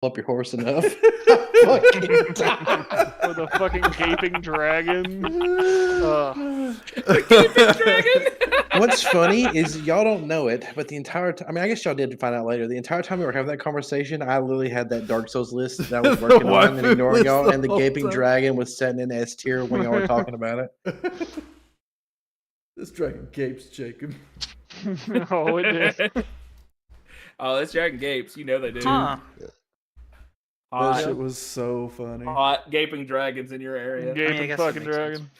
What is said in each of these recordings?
up your horse enough. Fucking die. With a fucking gaping dragon. Gaping dragon. What's funny is y'all don't know it, but the entire time, I mean, I guess y'all did find out later. The entire time we were having that conversation, I literally had that Dark Souls list that I was The working on and waifu ignoring list y'all, the and the whole Gaping time. Dragon was sitting in S tier when y'all were talking about it. This dragon gapes, Jacob. Oh, it did. Oh, this dragon gapes. You know they do. Huh. That shit was so funny. Hot gaping dragons in your area. Gaping guess that fucking makes sense. dragon.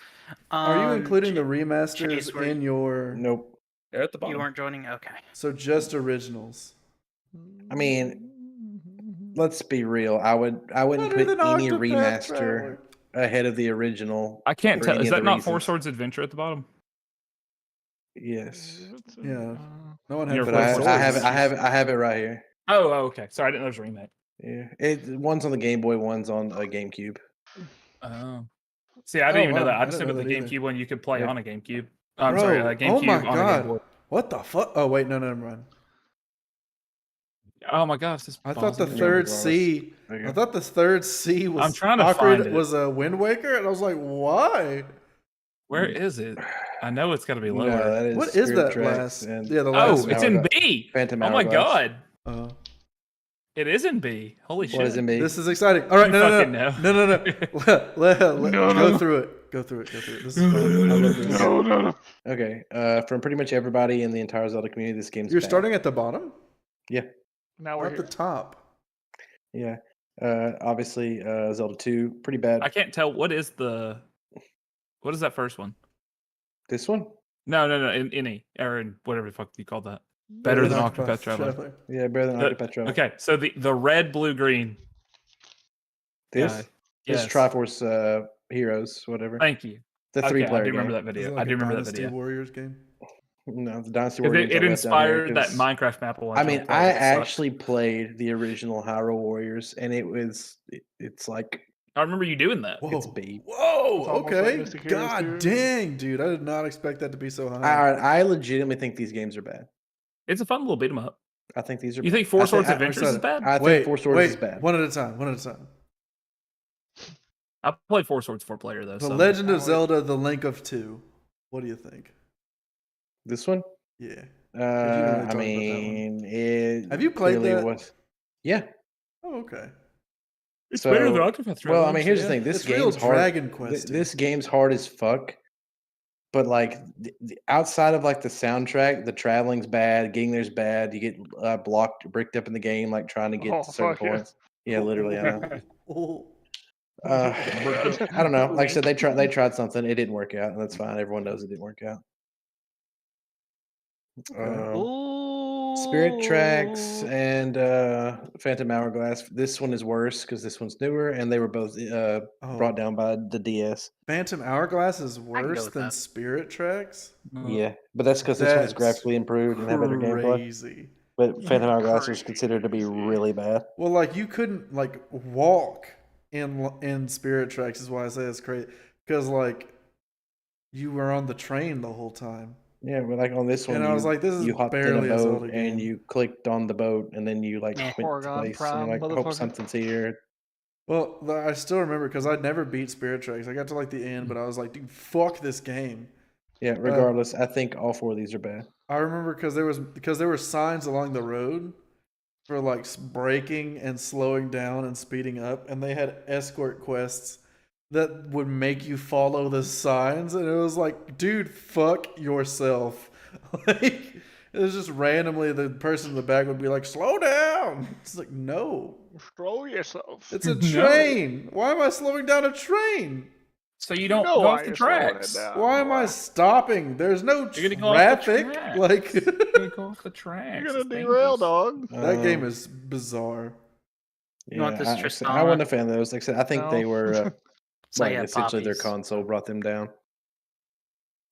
Are you including the Chase, remasters were in your? Nope. They're at the You bottom. weren't joining? Okay. So just originals. I mean, let's be real. I wouldn't Better put than any Octopath remaster Traveler. ahead of the original. I can't for tell. any Is of that the not Four reasons. Swords Adventure at the bottom? Yes, Yeah. No one had You're but Four I Swords. have it right here. Oh, okay. Sorry, I didn't know it was a remake. Yeah, one's on the Game Boy, one's on a GameCube. Oh. See, I didn't even know wow. that. I I just knew didn't about know the that either. GameCube one you could play Yeah. on a GameCube. I'm Bro, sorry, oh GameCube my on a Game god. Boy. What the fuck? Oh wait, no, never mind. Oh my gosh, this I thought the boss is- third regardless. C. There you I go. thought the third C was. I'm trying to Ocarina find it. Was a Wind Waker, and I was like, why? Where is it? I know it's got to be lower. No, that is What is Spirit that Tracks last? and Yeah, the Oh, last. it's Phantom in B. Phantom Oh my Hourglass. god, it is in B. Holy shit! What is in B? This is exciting. All right, You no, fucking no, know. no, Go through it. Go through it. This is fun. I love this. No. Okay, from pretty much everybody in the entire Zelda community, this game's You're bad. starting at the bottom, Now or we're at the here. top. Yeah, obviously Zelda 2, pretty bad. I can't tell what is that first one? This one, No, in any or in whatever the fuck you call that. Better than Octopath Traveler. yeah, better than Octopath Traveler. Okay, so the red, blue, green. This guy. this Yes. Triforce Heroes, whatever. Thank you. The Okay, 3-player I do game. remember that Is it video. like I do a remember that Dynasty video. Warriors game. No, the Dynasty Because Warriors. it I left out here inspired that 'cause- Minecraft map. I mean, I actually played the original Hyrule Warriors, and it's like I remember you doing that. Whoa. it's B. Whoa. It's almost like Okay. Mystic Heroes God too. dang, dude! I did not expect that to be so high. I legitimately think these games are bad. It's a fun little beat 'em up. I think these are. You think I Four thi- Swords I- Adventures is bad? I think Four Swords is bad. One at a time. One at a time. I played Four Swords 4-player though. The so Legend of Now it- Zelda: The Link of Two. What do you think? This one. Yeah. I talked about that mean, it. Have you played clearly that? Was. Yeah. Oh, okay. it's so- better than Octopath Traveler. Well, I mean, here's the Yeah, thing. This it's real game's hard. Dragon Quest. This game's hard as fuck. But like outside of like the soundtrack, the traveling's bad. Getting there's bad. You get bricked up in the game, like trying to get Oh, to certain fuck yeah. points. Yeah, literally. I know. Oh. I don't know. Like I said, they tried something. It didn't work out, and that's fine. Everyone knows it didn't work out. Spirit Tracks and Phantom Hourglass. This one is worse because this one's newer, and they were both brought down by the DS. Phantom Hourglass is go worse with than that. Spirit Tracks. Yeah, but that's because this one's That's graphically improved and have better gameplay. Crazy. But Phantom Hourglass was considered to be really bad. Well, like you couldn't like walk in Spirit Tracks is why I say it's crazy because like you were on the train the whole time. Yeah, but like on this one, And I was like, this is you hopped in barely a a boat Zelda and game. you clicked on the boat, and then you like Yeah. went to Oregon place Prime, and you're like, motherfucker. hope something's here. Well, I still remember because I never beat Spirit Tracks. I got to like the end, but I was like, dude, fuck this game. Yeah, regardless, I think all four of these are bad. I remember because there were signs along the road for like braking and slowing down and speeding up, and they had escort quests that would make you follow the signs, and it was like, dude, fuck yourself. Like it was just randomly the person in the back would be like, slow down. It's like, no, Stroll yourself. it's a No. train. Why am I slowing down a train? So you don't know go why off the you're slowing it tracks. down. Why am I stopping? There's no You're gonna go off the traffic. tracks. Like You're gonna go off the tracks. You're gonna It's derail, dangerous. dog. that game Um, is bizarre. You want this I Tristana? wasn't a fan of those. Like I said, I think No. they were So like yeah, essentially their poppies. console brought them down.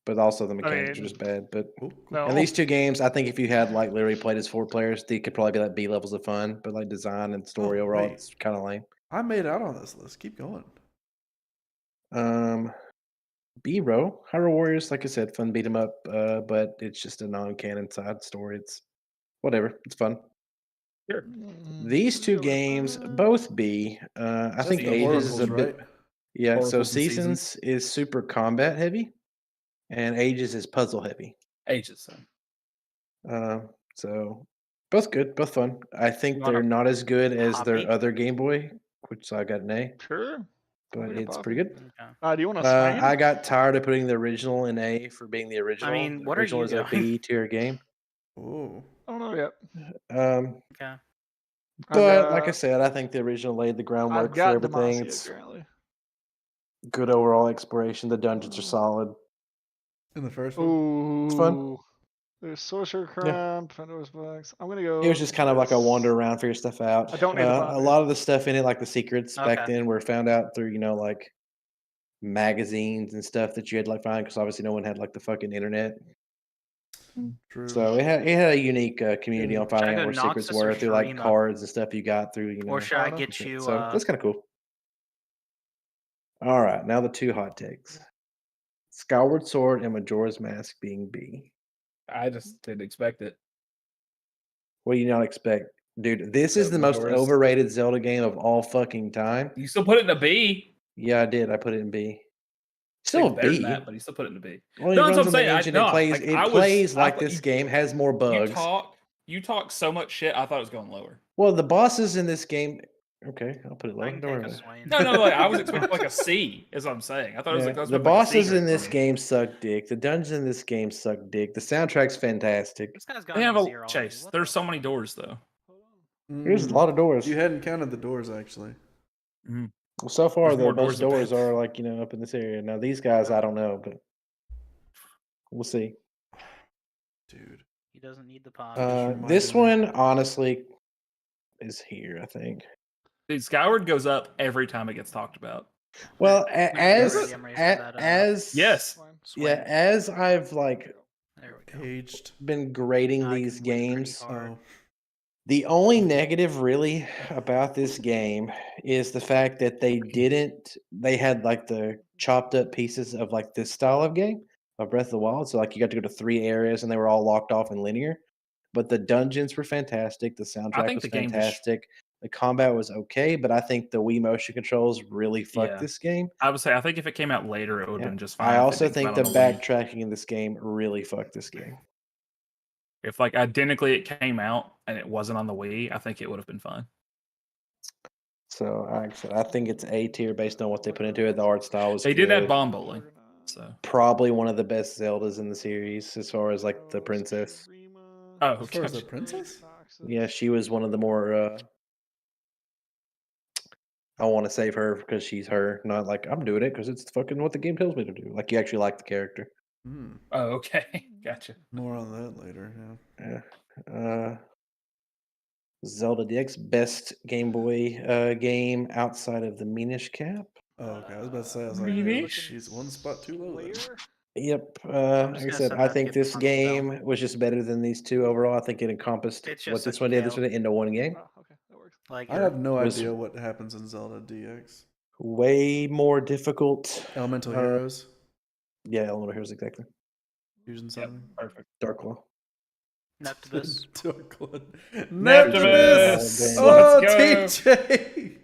But also the mechanics mean- are just bad. But No. and these two games, I think if you had like literally played as 4 players, they could probably be like B levels of fun. But like design and story Oh, overall, wait. it's kind of lame. I made out on this list. Keep going. B row Hyrule Warriors, like I said, fun beat 'em up. But it's just a non-canon side story. It's whatever. It's fun. Sure. These two games both B. I That's think the Ages is a Oracles, bit. right? Yeah, so Oracles and Seasons is super combat heavy, and Ages is puzzle heavy. Ages. So. Uh, so both good, both fun. I think You want they're a not as good as hobby? their other Game Boy, which I got an A, Sure. but Like a it's puppy. pretty good. Okay. Do you want to sign? I got tired of putting the original in A for being the original. mean, The what are original you is a going? B tier game. Oh, I don't know yet. Okay. But like I said, I think the original laid the I've groundwork for got everything. Demacia It's currently. good overall exploration. The dungeons are solid. in the first one. Ooh. fun. There's Sorcerer Crown, Pandora's Box. I'm gonna go. It was just kind of like a this. wander around, figure stuff out. I don't need the A puppy. lot of the stuff in it, like the secrets back Okay. then, were found out through like magazines and stuff that you had to like find because obviously no one had like the fucking internet. True. So it had a unique community on finding Should I out go where secrets Noxus or were through like Shurima? cards and stuff you got through Or should I Arna? get you? So that's kind of cool. All right, now the two hot takes: Skyward Sword and Majora's Mask being B. I just didn't expect it. What do you not expect, dude? This is the most Majora's- overrated Zelda game of all fucking time. You still put it in a B. Yeah, I did. I put it in B. I Still think a it's better B. than that, but you still put it in a B. Well, No, it that's runs what I'm on the saying. engine. It plays I like thought this game. Has more bugs. You talk so much shit. I thought it was going lower. Well, the bosses in this game. Okay, I'll put it I lower. can Don't worry take a about it. swing. No, like I was expecting like a C. Is what I'm saying. I thought it was Yeah, like that was the supposed to be like a bosses C in this grade. game suck dick. The dungeons in this game suck dick. The soundtrack's fantastic. This guy's got They have me a zero already. chase. What There's the so fuck? many doors though. There's a lot of doors. You hadn't counted the doors actually. Well, so far, There's the more most doors doors are like up in this area. Now these guys, I don't know, but we'll see. Dude. He doesn't need the pop. This reminded me. one honestly is here. I think. Dude, Skyward goes up every time it gets talked about. Well, I'm as raising that, as Yes. swing. yeah, as I've like There we go. Aged. been grading I these can win pretty games. hard. Oh. The only negative really about this game is the fact that they had like the chopped up pieces of like this style of game of Breath of the Wild. So like you got to go to 3 areas and they were all locked off and linear. But the dungeons were fantastic. The soundtrack think was the game just- fantastic. The combat was okay, but I think the Wii motion controls really fucked Yeah. this game. I would say I think if it came out later, it would have Yeah. been just fine. I if it also didn't think come the out on Wii. backtracking in this game really fucked this game. If like identically it came out and it wasn't on the Wii, I think it would have been fine. So I think it's A tier based on what they put into it. The art style was They did add good. bomb bowling, so Probably one of the best Zeldas in the series as far as like the princess. oh, As far as the okay. princess? Yeah, she was one of the more I want to save her because she's her, not like I'm doing it because it's fucking what the game tells me to do. Like you actually like the character. Hmm. Oh, okay, gotcha. More on that later. Yeah. Yeah. Zelda DX best Game Boy game outside of the Minish Cap. Oh, okay. I was about to say. I was like, Maybe. she's one spot too low. Then. Yep. I'm just Like I gonna said, send I that think kid to this Huntsville. game was just better than these two overall. I think it encompassed It's what just this a one did. This TKO. one did into one game. Oh, okay, that works. Like I your- have no was- idea what happens in Zelda DX. Way more difficult. Elemental Uh, Heroes. Yeah, Elemental Heroes exactly. Fusion Yep, something. perfect. Dark Claw. Neptibus. Darkwood. Neptibus! Oh, Let's TJ!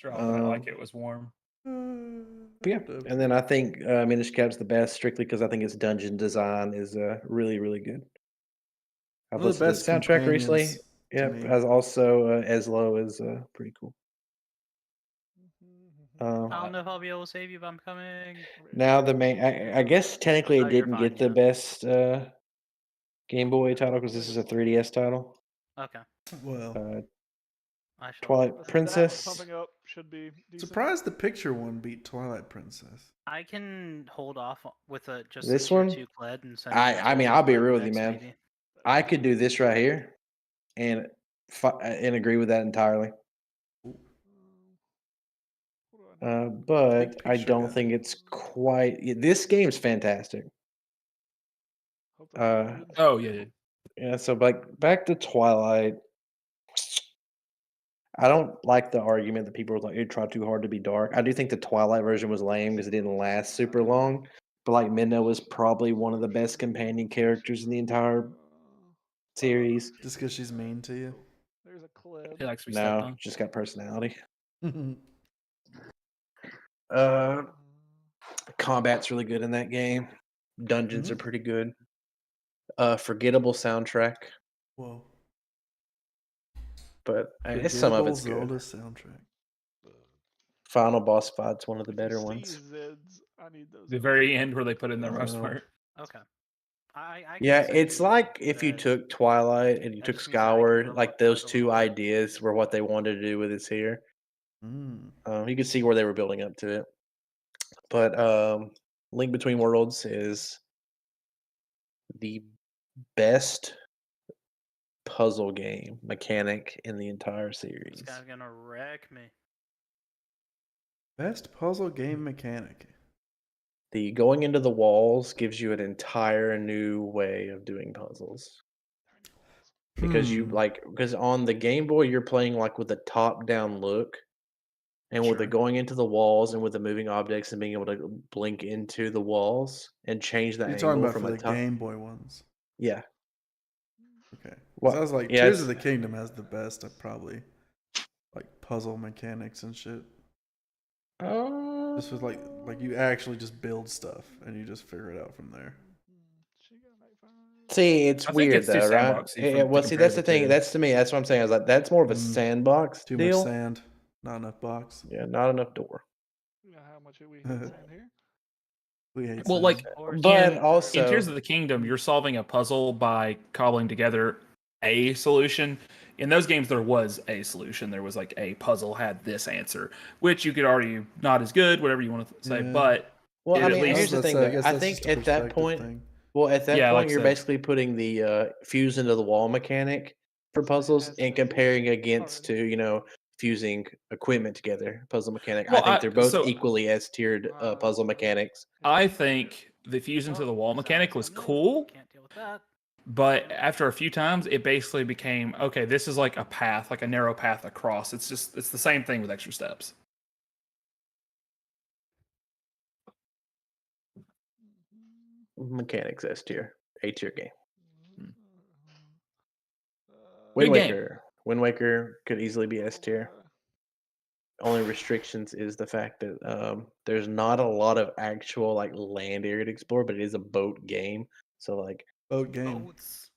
Dropping it like it was warm. But yeah, and then I think Minish Cap's the best strictly because I think its dungeon design is really, really good. I've One of the listened to the best soundtrack recently. companions to Yep, me. as also Eslo is pretty cool. I don't know if I'll be able to save you, but I'm coming. Now the main, I guess technically Oh, it you're didn't fine, get the yeah. best Game Boy title because this is a 3DS title. Okay. Well, I shall. Twilight Princess. Pumping up should be decent. surprised the picture one beat Twilight Princess. I can hold off with a just This a tier one? 2 Kled and send I mean, I'll be real with you, man. I could do this right here, and agree with that entirely. But I picture don't guy. think it's quite. This game's fantastic. Oh yeah. Yeah, so like back to Twilight. I don't like the argument that people are like, you try too hard to be dark. I do think the Twilight version was lame because it didn't last super long. But like Midna was probably one of the best companion characters in the entire series. Just because she's mean to you. There's a clip. He likes to be stepped No, on. just got personality. Mhm. Combat's really good in that game. Dungeons Mhm. are pretty good. Forgettable soundtrack, Whoa. but some of Forgettable it's Zelda good. soundtrack. Final boss fight's one of the If you better see ones. Zids, I need those. The very end where they put in their most Oh. part. Okay. I Yeah, can it's see like if you that. took Twilight and you That took just means that I can Skyward, remember like what those puzzle two was. ideas were what they wanted to do with this here. Mm. You can see where they were building up to it. But Link Between Worlds is the best puzzle game mechanic in the entire This series. guy's gonna wreck me. Best puzzle game mechanic. The going into the walls gives you an entire new way of doing puzzles. Because because on the Game Boy you're playing like with a top down look. And with the Sure. going into the walls and with the moving objects and being able to blink into the walls and change the You're angle talking about from for a the top. Game Boy ones. Yeah. Okay. Well, Because I was like, yeah, Tears of it's- the Kingdom has the best of probably like puzzle mechanics and shit. This was like you actually just build stuff and you just figure it out from there. See, it's I think weird it's too though, right? sandboxy Yeah, to well, see, compare that's the the thing. two. That's to me. That's what I'm saying. I was like, that's more of a sandbox Too deal. much sand, not enough box. Yeah, not enough door. You know how much we hate sand here? We hate Well, sand. like But in also, Tears of the Kingdom, you're solving a puzzle by cobbling together a solution. In those games, there was a solution. There was like a puzzle had this answer, which you could argue not as good, whatever you want to say. Yeah. But well, it I at mean, least- here's the thing. I Though. guess I that's think just a at that perspective point, thing. well, at that Yeah, point, like I you're said. basically putting the fuse into the wall mechanic for puzzles has and to be comparing against hard. to fusing equipment together puzzle mechanic. Well, I think they're both so equally S tiered puzzle mechanics. I think the fusion to the wall mechanic was cool, Can't deal with that. but after a few times, it basically became okay. This is like a path, like a narrow path across. It's the same thing with extra steps. Mechanics S tier, A tier game. Good Wind game. Waker. Wind Waker could easily be S tier. Only restrictions is the fact that there's not a lot of actual like land area to explore, but it is a boat game. So like Boat game. Boats.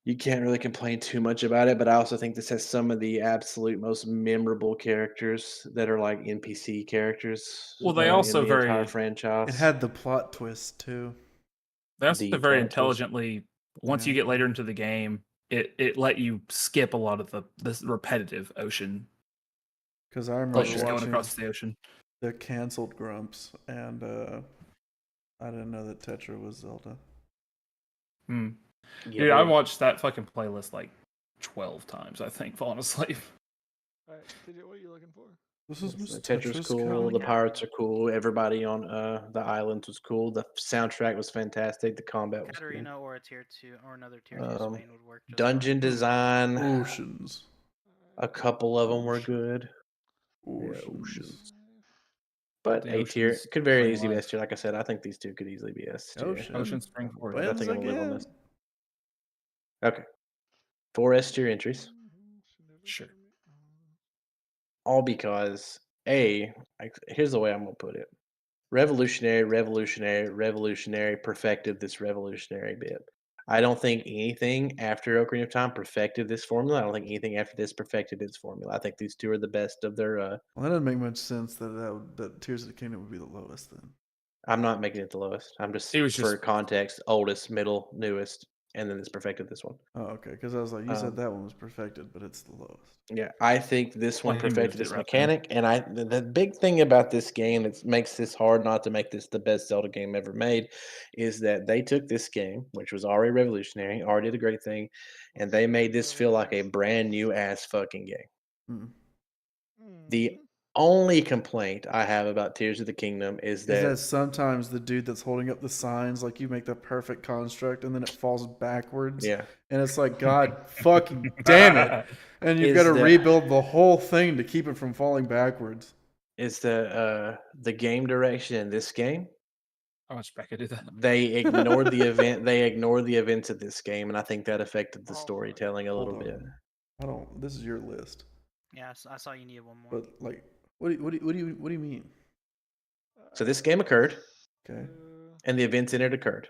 you can't really complain too much about it. But I also think this has some of the absolute most memorable characters that are like NPC characters. Well, they in also the entire very franchise. It had the plot twist too. they also the very plot twist. intelligently. Once you Yeah. get later into the game, it let you skip a lot of this repetitive ocean. Because I Like remember just going watching across the ocean. the canceled Grumps, and I didn't know that Tetra was Zelda. Hmm. Yeah, Dude, I they- watched that fucking playlist like 12 times, I think, falling asleep. Alright, TJ, what are you looking for? This is the Mr. Tetra's cool. The yeah. pirates are cool. Everybody on the islands was cool. The soundtrack was fantastic. The combat was good. Katarina or a tier 2 or another tier 2 Um, Swain would work just Dungeon fine. design. Oceans. A couple of them were good. Oceans. Oceans. But The A tier Ocean's could very Spring easily be Life. S tier. Like I said, I think these two could easily be S tier. Ocean Spring Forest. Nothing Wins gonna live on again. this. Okay. 4 S tier entries. Sure. All because here's the way I'm gonna put it. Revolutionary perfected this revolutionary bit. I don't think anything after Ocarina of Time perfected this formula. I don't think anything after this perfected its formula. I think these two are the best of their Well, that doesn't make much sense that Tears of the Kingdom would be the lowest then. I'm not making it the lowest. I'm just It was for just- context, oldest, middle, newest, and then it's perfected this one. Oh, okay. Because I was like, you said Um, that one was perfected, but it's the lowest. Yeah, I think this one Well, he moved perfected it this right there. mechanic, and the big thing about this game that makes this hard not to make this the best Zelda game ever made is that they took this game, which was already revolutionary, already did a great thing, and they made this feel like a brand new ass fucking game. Mm. The only complaint I have about Tears of the Kingdom is Is that that sometimes the dude that's holding up the signs, like you make the perfect construct and then it falls backwards? yeah, And it's like, God fucking damn it. And you've Is got to that- rebuild the whole thing to keep it from falling backwards. is the game direction in this game I watched Becca do that. They ignored the event. They ignored the events of this game, and I think that affected the Oh, fuck. storytelling a little Hold bit. on. I don't. This is your list, Yeah, I saw you needed one more. but like, what do you mean? So this game occurred, Okay. and the events in it occurred.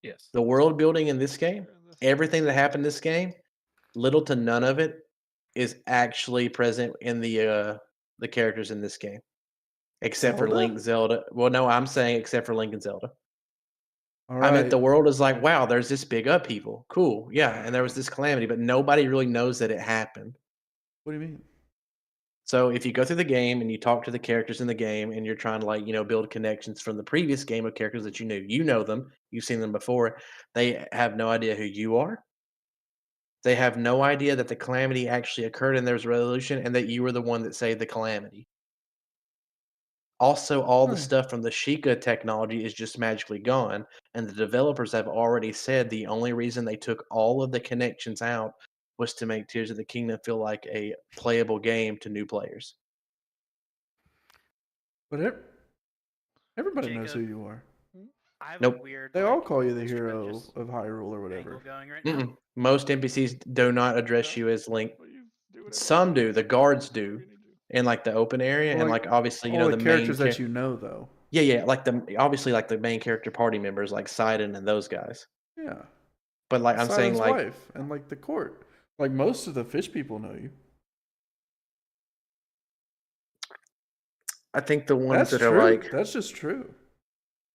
Yes. The world building in this game, everything that happened in this game, little to none of it is actually present in the characters in this game, except for Zelda? Link, Zelda. Well, no, I'm saying except for Link and Zelda. All I meant right. the world is like, wow, there's this big upheaval. Cool, yeah, and there was this calamity, but nobody really knows that it happened. What do you mean? So if you go through the game and you talk to the characters in the game and you're trying to like, build connections from the previous game of characters that you know them, you've seen them before, they have no idea who you are. They have no idea that the calamity actually occurred and there's a resolution and that you were the one that saved the calamity. Also, all the Right. stuff from the Sheikah technology is just magically gone, and the developers have already said the only reason they took all of the connections out was to make Tears of the Kingdom feel like a playable game to new players. But everybody knows who Jacob. you are. I have Nope. a weird. They like, all call you the Instagram hero just of Hyrule or angle whatever. going right now. Mm-mm. Most NPCs do not address you as Link. But you do whatever Some you do. want. The guards Whatever do you need to. in like the open area, Well, and like, like obviously all the characters main that you know, though. yeah, like obviously like the main character party members like Sidon and those guys. Yeah. But like I'm saying Sidon's like wife and like the court. Like most of the fish people know you. I think the ones That's that true. are like That's just true.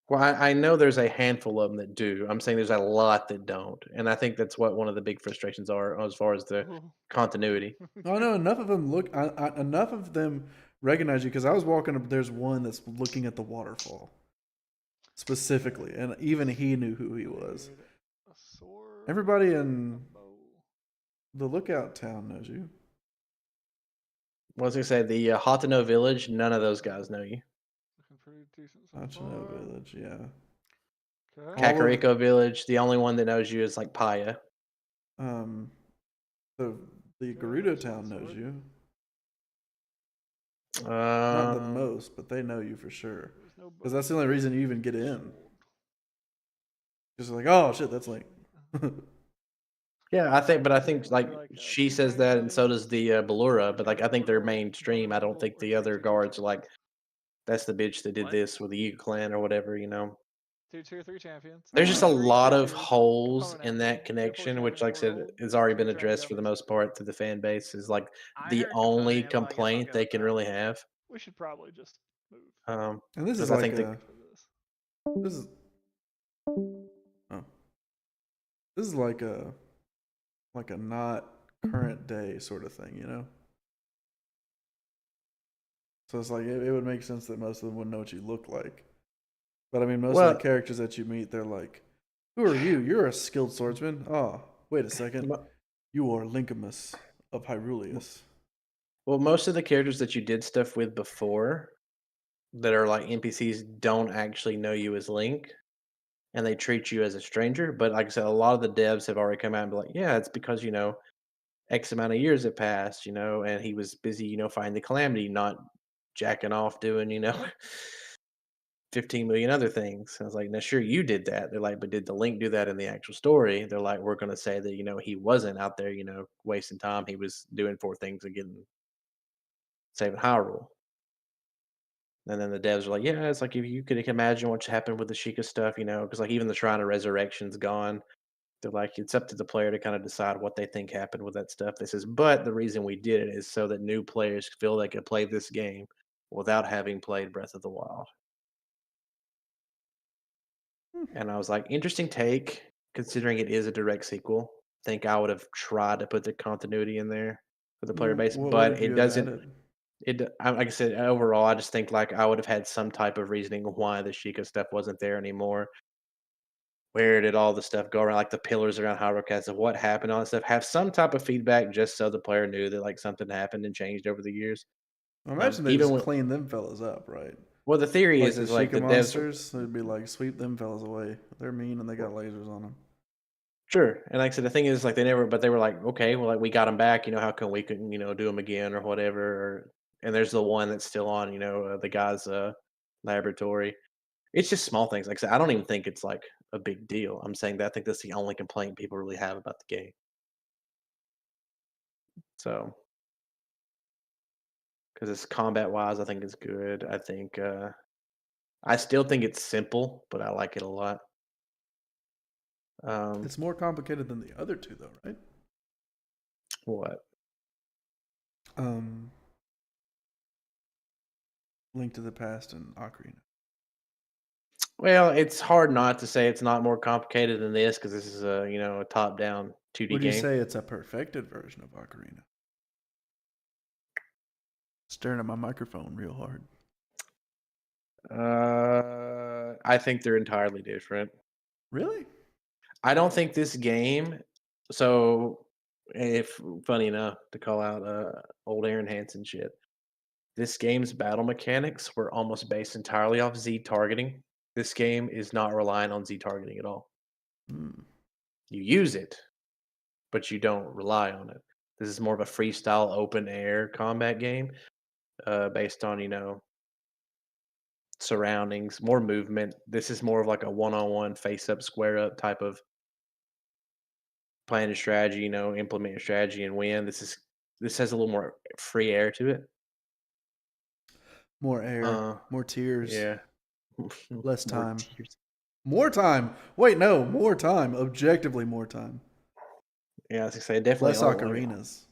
well, I know there's a handful of them that do. I'm saying there's a lot that don't, and I think that's what one of the big frustrations are as far as the continuity. Oh no, enough of them look. Enough of them recognize you because I was walking up. There's one that's looking at the waterfall specifically, and even he knew who he was. Dude, a sword, Everybody a in bow. the lookout town knows you. What was I gonna say? The Hatano village, none of those guys know you. Looking pretty decent so Achino far. Village, yeah. Okay. All of- Kakariko village, the only one that knows you is like Paya. Um, the Yeah, Gerudo there's town one knows sword. you. Not the Um, most, but they know you for sure. There's no Because bow. that's the only reason you even get in. Just like, oh shit, that's Link. yeah, I think They're like like, she "Can you says play that, and this?" so does the Ballura. But like I think they're Or mainstream. I don't think the other guards are like that's the bitch that did What? this with the Eagle Clan or whatever. Two tier 3 champions. There's just a Three lot tier of 2s, holes opponent in entry, that tier 4 connection, which, champion, like I 4 said, gold, has already 2 been dragon addressed for the gummies. most part through the fan base. Is like I the heard only Katana, well, I guess I'll complaint go they with can that. really have. We should probably just move And this is Because I like think a. for this. This is. Oh. This is like a not current day sort of thing, you know? So it's like it would make sense that most of them wouldn't know what you look like. But I mean, most of Well- the characters that you meet, they're like, "Who are you? You're a skilled swordsman." Oh, wait a second. Mo- You are Linkamus of Hyruleus. Well, most of the characters that you did stuff with before that are like NPCs don't actually know you as Link, and they treat you as a stranger. But like I said, a lot of the devs have already come out and be like, yeah, it's because, X amount of years have passed, and he was busy, fighting the calamity, not jacking off doing, 15 million other things. I was like, now, sure, you did that. They're like, but did the Link do that in the actual story? They're like, we're going to say that, he wasn't out there, wasting time. He was doing 4 things and saving Hyrule. And then the devs are like, yeah, it's like if you could imagine what happened with the Sheikah stuff, because like even the Shrine of Resurrection's gone. They're like, it's up to the player to kind of decide what they think happened with that stuff. They says, but the reason we did it is so that new players feel they could play this game without having played Breath of the Wild. And I was like, interesting take, considering it is a direct sequel. Think I would have tried to put the continuity in there for the player base, What but would you it have doesn't. added? Like I said, overall, I just think like I would have had some type of reasoning why the Sheikah stuff wasn't there anymore. Where did all the stuff go around, like the pillars around Hyrule Castle? What happened? All that stuff. Have some type of feedback, just so the player knew that like something happened and changed over the years. I imagine they even just with- clean them fellas up, right? Well, the theory Like is the like Sheikah the devs. monsters, they'd be like, sweep them fellas away. They're mean and they got lasers on them. Sure, and like I said, the thing is like but they were like, okay, well, like we got them back. How come we couldn't, do them again or whatever? And there's the one that's still on, the guy's laboratory. It's just small things. Like I said, I don't even think it's like a big deal. I'm saying that I think that's the only complaint people really have about the game. So, because it's combat wise, I think it's good. I think I still think it's simple, but I like it a lot. It's more complicated than the other two, though, right? What? Link to the Past and Ocarina. Well, it's hard not to say it's not more complicated than this because this is a top-down 2D Would you game. say it's a perfected version of Ocarina? Staring at my microphone real hard. I think they're entirely different. Really? I don't think this game. So, if funny enough to call out old Aaron Hansen shit, this game's battle mechanics were almost based entirely off Z targeting. This game is not relying on Z targeting at all. Hmm. You use it, but you don't rely on it. This is more of a freestyle, open air combat game, based on surroundings, more movement. This is more of like a one-on-one, face-up, square-up type of plan a strategy, implement your strategy and win. This has a little more free air to it. More air, more tears, Yeah. less More time. tears. More time. Wait, no, more time. Objectively, more time. Yeah, I was gonna say definitely Less a lot ocarinas.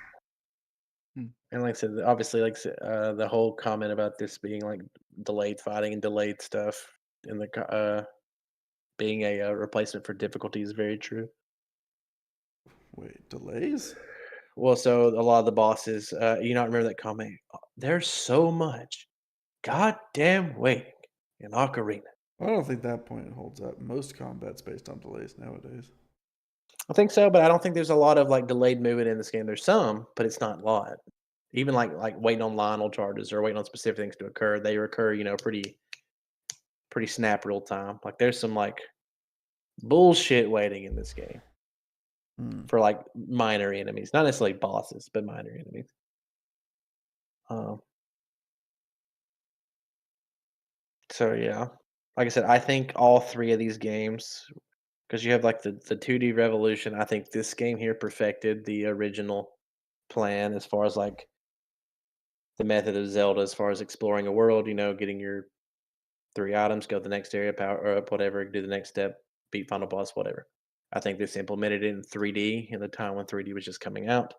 And like I said, obviously, the whole comment about this being like delayed fighting and delayed stuff, and being a replacement for difficulty is very true. Wait, delays? Well, so a lot of the bosses, you not remember that comment? There's so much goddamn waiting in Ocarina. I don't think that point holds up. Most combat's based on delays nowadays. I think so, but I don't think there's a lot of like delayed movement in this game. There's some, but it's not a lot. Even like waiting on Lionel charges or waiting on specific things to occur, they occur, pretty snap real time. Like there's some like bullshit waiting in this game for like minor enemies, not necessarily bosses, but minor enemies. So yeah, like I said, I think all three of these games, because you have like the 2D Revolution. I think this game here perfected the original plan as far as like the method of Zelda, as far as exploring a world. Getting your 3 items, go to the next area, power up, whatever, do the next step, beat final boss, whatever. I think this implemented it in 3D in the time when 3D was just coming out.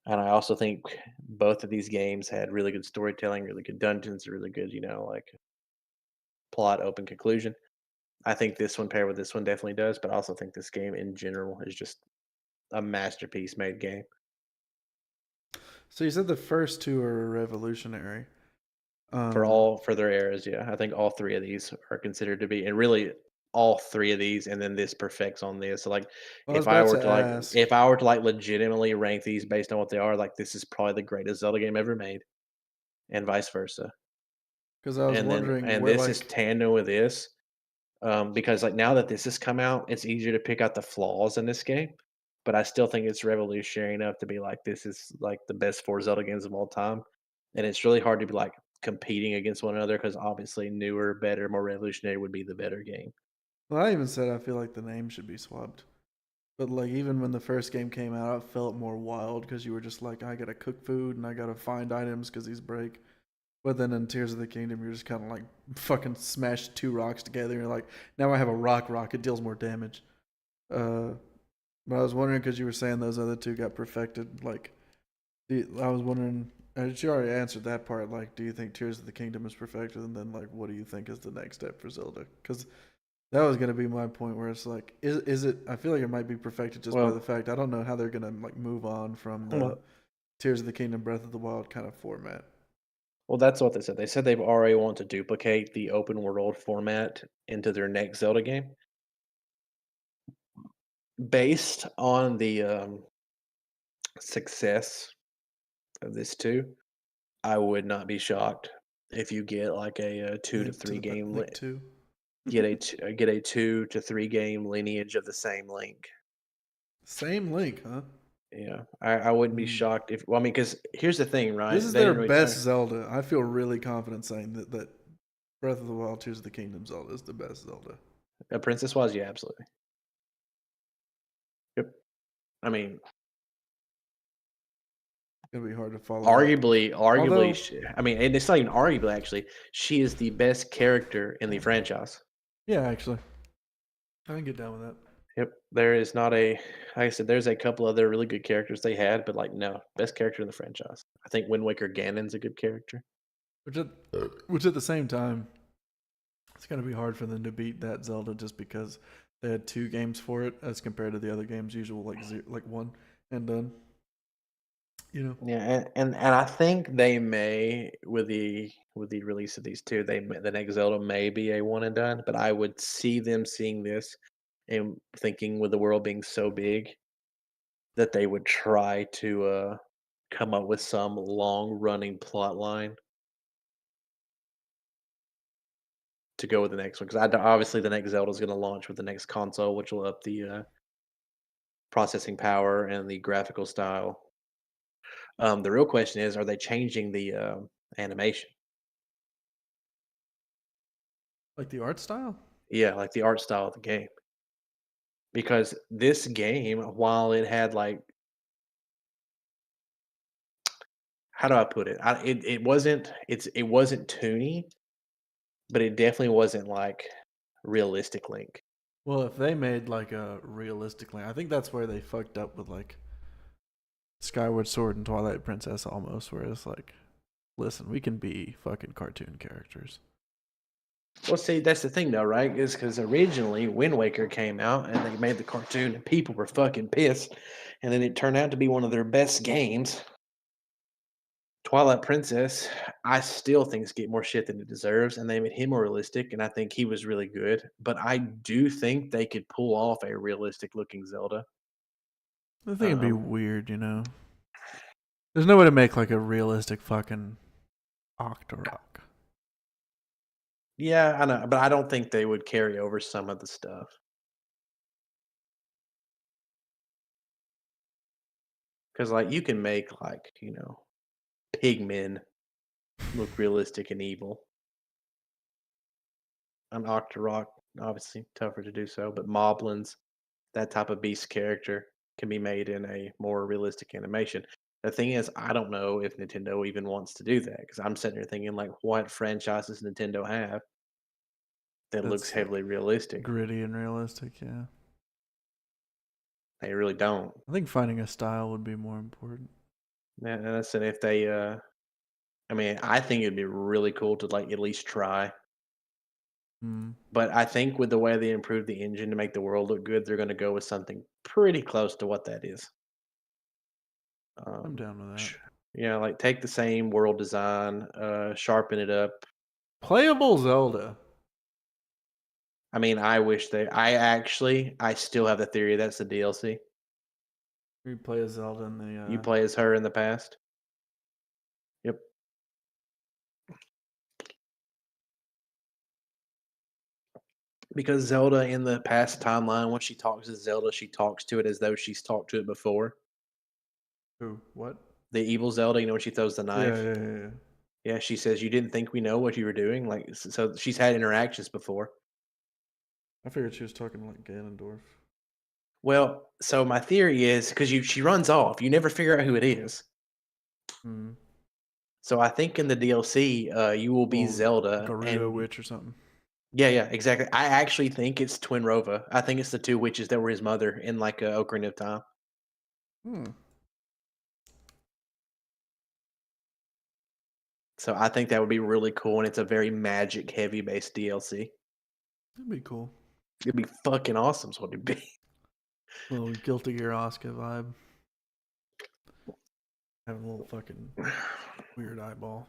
And I also think both of these games had really good storytelling, really good dungeons, really good, like plot, open conclusion. I think this one paired with this one definitely does, but I also think this game in general is just a masterpiece made game. So you said the first two are revolutionary. For their eras, yeah. I think all three of these are considered to be, and really all three of these, and then this perfects on this. So like, if I were to like legitimately rank these based on what they are, like this is probably the greatest Zelda game ever made, and vice versa. Because I was wondering, and this is tandem with this, because like now that this has come out, it's easier to pick out the flaws in this game. But I still think it's revolutionary enough to be like, this is like the best 4 Zelda games of all time, and it's really hard to be like competing against one another because obviously newer, better, more revolutionary would be the better game. Well, I even said I feel like the name should be swapped. But like even when the first game came out, it felt more wild because you were just like, I gotta cook food and I gotta find items because these break. But then in Tears of the Kingdom, you're just kind of like fucking smash 2 rocks together. And you're like, now I have a rock. It deals more damage. But I was wondering because you were saying those other two got perfected. Like, I was wondering. You already answered that part. Like, do you think Tears of the Kingdom is perfected? And then, like, what do you think is the next step for Zelda? Because that was gonna be my point. Where it's like, is it? I feel like it might be perfected just by the fact I don't know how they're gonna like move on from the Tears of the Kingdom, Breath of the Wild kind of format. Well, that's what they said. They said they've already want to duplicate the open world format into their next Zelda game. Based on the success of this too, I would not be shocked if you get like a 2 to 3 game get a 2 to 3 game lineage of the same Link. Same Link, huh? Yeah, I wouldn't be shocked if. Well, I mean, because here's the thing, right? This is their best Zelda. I feel really confident saying that Breath of the Wild Tears of the Kingdom Zelda is the best Zelda. Princess was, yeah, absolutely. Yep. I mean, It's gonna be hard to follow. arguably, Although- I mean, and it's not even arguably. Actually, she is the best character in the franchise. Yeah, actually, I can get down with that. Yep. There is not a, like I said, there's a couple other really good characters they had, but like, no, best character in the franchise. I think Wind Waker Ganon's a good character. Which at the same time, it's gonna be hard for them to beat that Zelda just because they had 2 games for it as compared to the other games usual like 1 and done. You know. Yeah, and I think they may with the release of these two, the next Zelda may be a one and done, but I would see them seeing this and thinking with the world being so big that they would try to come up with some long running plot line to go with the next one because obviously the next Zelda is going to launch with the next console, which will up the processing power and the graphical style. The real question is, are they changing the animation? Like the art style? Yeah, like the art style of the game. Because this game, while it had like, how do I put it? It wasn't it wasn't toony, but it definitely wasn't like realistic Link. Well, if they made like a realistic Link, I think that's where they fucked up with like Skyward Sword and Twilight Princess almost, where it's like, listen, we can be fucking cartoon characters. Well, see, that's the thing though, right? Is because originally Wind Waker came out and they made the cartoon and people were fucking pissed, and then it turned out to be one of their best games. Twilight Princess, I still think it's get more shit than it deserves, and they made him more realistic, and I think he was really good. But I do think they could pull off a realistic looking Zelda. I think it'd be weird, you know. There's no way to make like a realistic fucking Octorok. Yeah, I know, but I don't think they would carry over some of the stuff. Because, like, you can make, like, pigmen look realistic and evil. An Octorok, obviously, tougher to do so, but Moblins, that type of beast character, can be made in a more realistic animation. The thing is, I don't know if Nintendo even wants to do that, because I'm sitting here thinking, like, what franchises Nintendo have that looks That's, heavily realistic? Gritty and realistic, yeah. They really don't. I think finding a style would be more important. Yeah, and I said if they, I mean, I think it'd be really cool to like at least try. But I think with the way they improved the engine to make the world look good, they're going to go with something pretty close to what that is. I'm down with that. Yeah, like take the same world design, sharpen it up. Playable Zelda. I mean, I still have the theory that's the DLC. You play as Zelda in the. You play as her in the past. Yep. Because Zelda in the past timeline, when she talks to Zelda, she talks to it as though she's talked to it before. Who? What? The evil Zelda, when she throws the knife. Yeah. Yeah, she says, "You didn't think we know what you were doing?" Like, so she's had interactions before. I figured she was talking like Ganondorf. Well, so my theory is because she runs off, you never figure out who it is. So I think in the DLC, you will be Zelda, Gerudo Witch or something. Yeah, exactly. I actually think it's Twin Rova. I think it's the two witches that were his mother in like Ocarina of Time. So I think that would be really cool, and it's a very magic heavy based DLC. That'd be cool. It'd be fucking awesome. Is what it'd be. A little Guilty Gear Asuka vibe. Having a little fucking weird eyeball.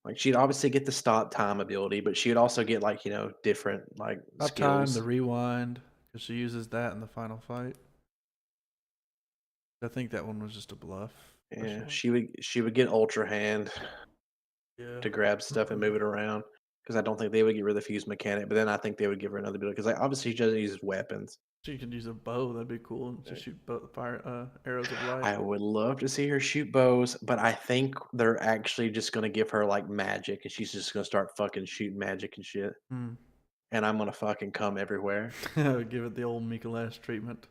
Like she'd obviously get the stop time ability, but she would also get like different like Stop time, the rewind, because she uses that in the final fight. I think that one was just a bluff. Yeah, she would get Ultra Hand to grab stuff and move it around. Because I don't think they would get rid of the fuse mechanic, but then I think they would give her another ability. Because like obviously she doesn't use weapons, She could use a bow. That'd be cool. And just shoot fire arrows of light. I would love to see her shoot bows, but I think they're actually just gonna give her like magic, and she's just gonna start fucking shooting magic and shit. Hmm. And I'm gonna fucking come everywhere. Give it the old Mikolash treatment.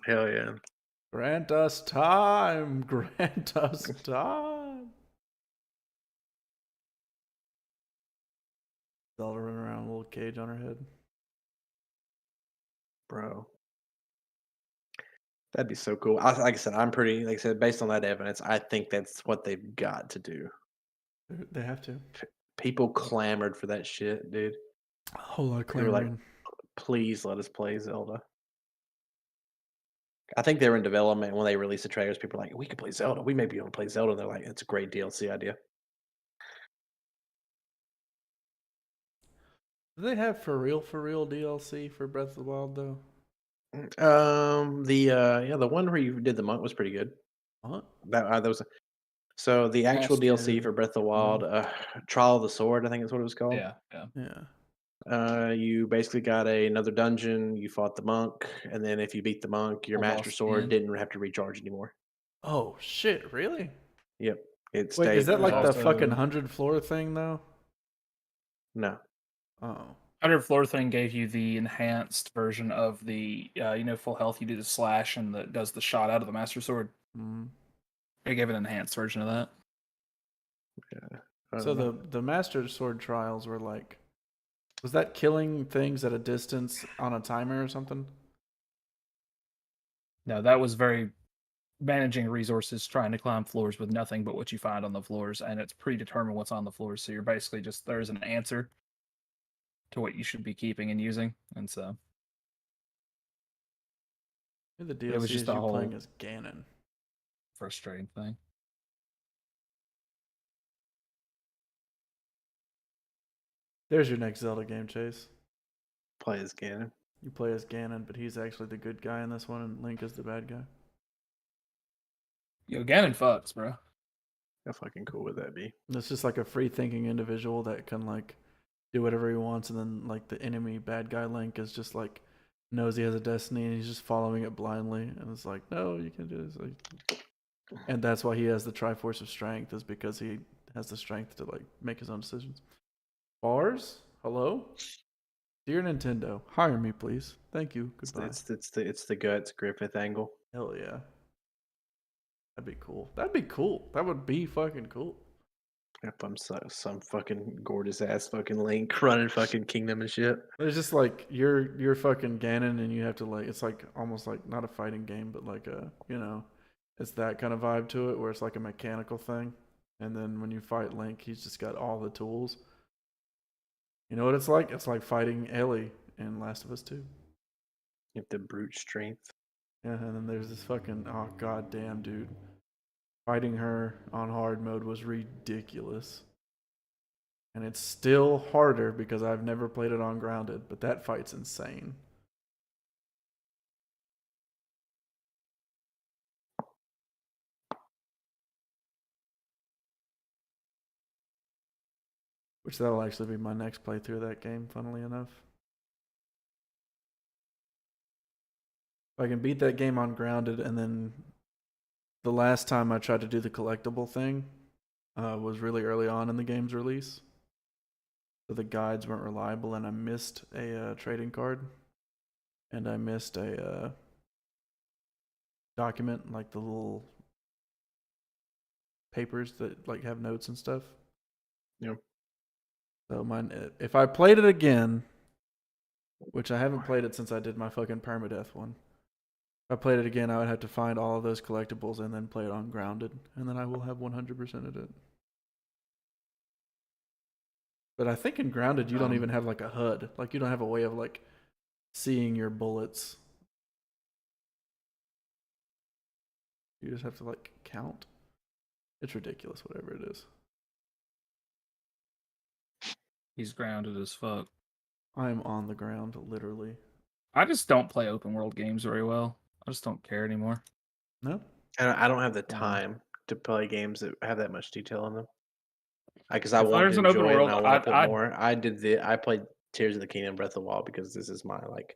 Hell yeah. Grant us time. Grant us time. Zelda running around with a little cage on her head. Bro. That'd be so cool. Like I said, I'm pretty, like I said, based on that evidence, I think that's what they've got to do. They have to. People clamored for that shit, dude. A whole lot of They were like, clamoring. please let us play Zelda. I think they were in development when they released the trailers. People were like, we could play Zelda. We may be able to play Zelda. And they're like, it's a great DLC idea. Do they have for real DLC for Breath of the Wild though? The one where you did the monk was pretty good. What? That was so the actual Master- DLC for Breath of the Wild, Trial of the Sword, I think is what it was called. Yeah, yeah. Yeah. You basically got another dungeon. You fought the monk, and then if you beat the monk, your Pulled off master sword skin. didn't have to recharge anymore. Oh shit! Really? Yep, it Wait, stayed. is that like the also- fucking 100 floor thing though? No? Oh. 100 floor thing gave you the enhanced version of the full health. You do the slash and that does the shot out of the master sword. Mm. They gave an enhanced version of that. I So don't know. the Master Sword trials were like, was that killing things at a distance on a timer or something? No, that was very managing resources, trying to climb floors with nothing but what you find on the floors, and it's predetermined what's on the floors. So you're basically just there's an answer to what you should be keeping and using, and so Maybe the It was DLC just is a you playing whole- as Ganon. frustrating thing. There's your next Zelda game, Chase. Play as Ganon. You play as Ganon, but he's actually the good guy in this one, and Link is the bad guy. Yo, Ganon fucks, bro. How fucking cool would that be? It's just like a free-thinking individual that can like do whatever he wants, and then like the enemy bad guy Link is just like knows he has a destiny, and he's just following it blindly, and it's like, no, you can do this. Like, and that's why he has the Triforce of Strength, is because he has the strength to like make his own decisions. Bars? Hello? Dear Nintendo, hire me, please. Thank you. Goodbye. It's the Guts Griffith angle. Hell yeah. That'd be cool. That'd be cool. That would be fucking cool. If I'm some fucking gorgeous ass fucking Link running fucking kingdom and shit. It's just like you're fucking Ganon, and you have to like, it's like almost like not a fighting game, but like a, it's that kind of vibe to it where it's like a mechanical thing. And then when you fight Link, he's just got all the tools. You know what it's like? It's like fighting Ellie in Last of Us 2. You have the brute strength. Yeah, and then there's this fucking, oh goddamn dude. Fighting her on hard mode was ridiculous. And it's still harder because I've never played it on grounded, but that fight's insane. Which that'll actually be my next playthrough of that game, funnily enough. If I can beat that game on grounded, and then the last time I tried to do the collectible thing was really early on in the game's release. So the guides weren't reliable, and I missed a trading card. And I missed a document, like the little papers that like have notes and stuff. Yep. So if I played it again, which I haven't played it since I did my fucking permadeath one. If I played it again, I would have to find all of those collectibles and then play it on grounded, and then I will have 100% of it. But I think in grounded you don't even have like a HUD. Like you don't have a way of like seeing your bullets. You just have to like count. It's ridiculous, whatever it is. He's grounded as fuck. I am on the ground, literally. I just don't play open world games very well. I just don't care anymore. No? And I don't have the time to play games that have that much detail in them. Because I If want there's to an open enjoy it world, and I want to put I'd- more. I played Tears of the Kingdom, Breath of the Wild because this is my like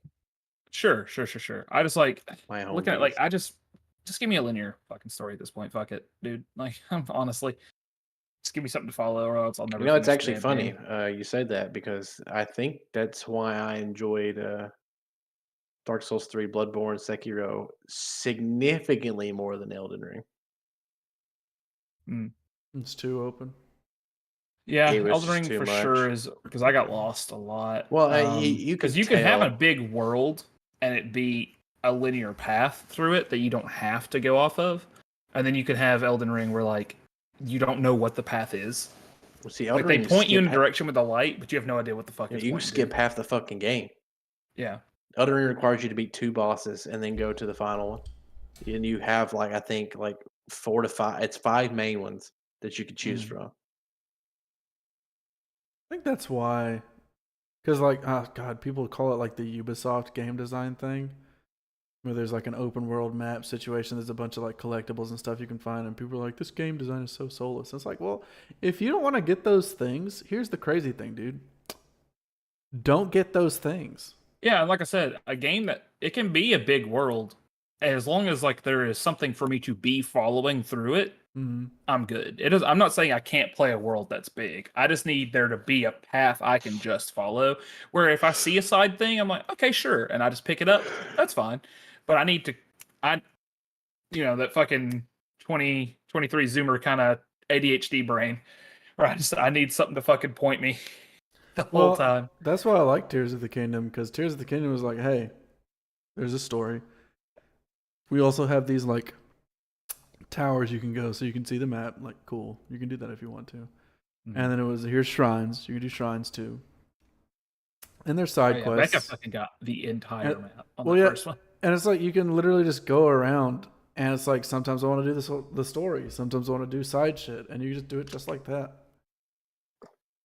Sure. I just like My home looking at like base. I just give me a linear fucking story at this point. Fuck it, dude. Like honestly, just give me something to follow, or else I'll never. You know, it's finish the actually damn funny game. you said that because I think that's why I enjoyed Dark Souls 3, Bloodborne, Sekiro significantly more than Elden Ring. It's too open. Yeah, It was Elden just Ring too for much. sure is because I got lost a lot. Well, you Because could you can have a tell. big world and it be a linear path through it that you don't have to go off of, and then you can have Elden Ring where like you don't know what the path is. Well, see, Like Elden they Ring, point you in a direction with the light, but you have no idea what the fuck it's you can pointing skip to. half the fucking game. Yeah. Elden Ring requires you to beat 2 bosses and then go to the final one. And you have like I think like 4 to 5. It's 5 main ones that you could choose from. I think that's why, because like, oh god, people call it like the Ubisoft game design thing, where there's like an open world map situation. There's a bunch of like collectibles and stuff you can find, and people are like, "This game design is so soulless." It's like, well, if you don't want to get those things, here's the crazy thing, dude. Don't get those things. Yeah, and like I said, a game that it can be a big world as long as like there is something for me to be following through it. I'm good. It is. I'm not saying I can't play a world that's big. I just need there to be a path I can just follow. Where if I see a side thing, I'm like, okay, sure, and I just pick it up. That's fine. But I need to, that fucking 2023 Zoomer kind of ADHD brain, where I need something to fucking point me the whole time. That's why I like Tears of the Kingdom, because Tears of the Kingdom was like, hey, there's a story. We also have these like towers you can go so you can see the map. Like, cool. You can do that if you want to. And then it was, here's shrines. You can do shrines too. And there's side quests. Becca fucking got the entire map on well, the yeah, first one. And it's like you can literally just go around, and it's like sometimes I want to do the story, sometimes I want to do side shit, and you just do it just like that.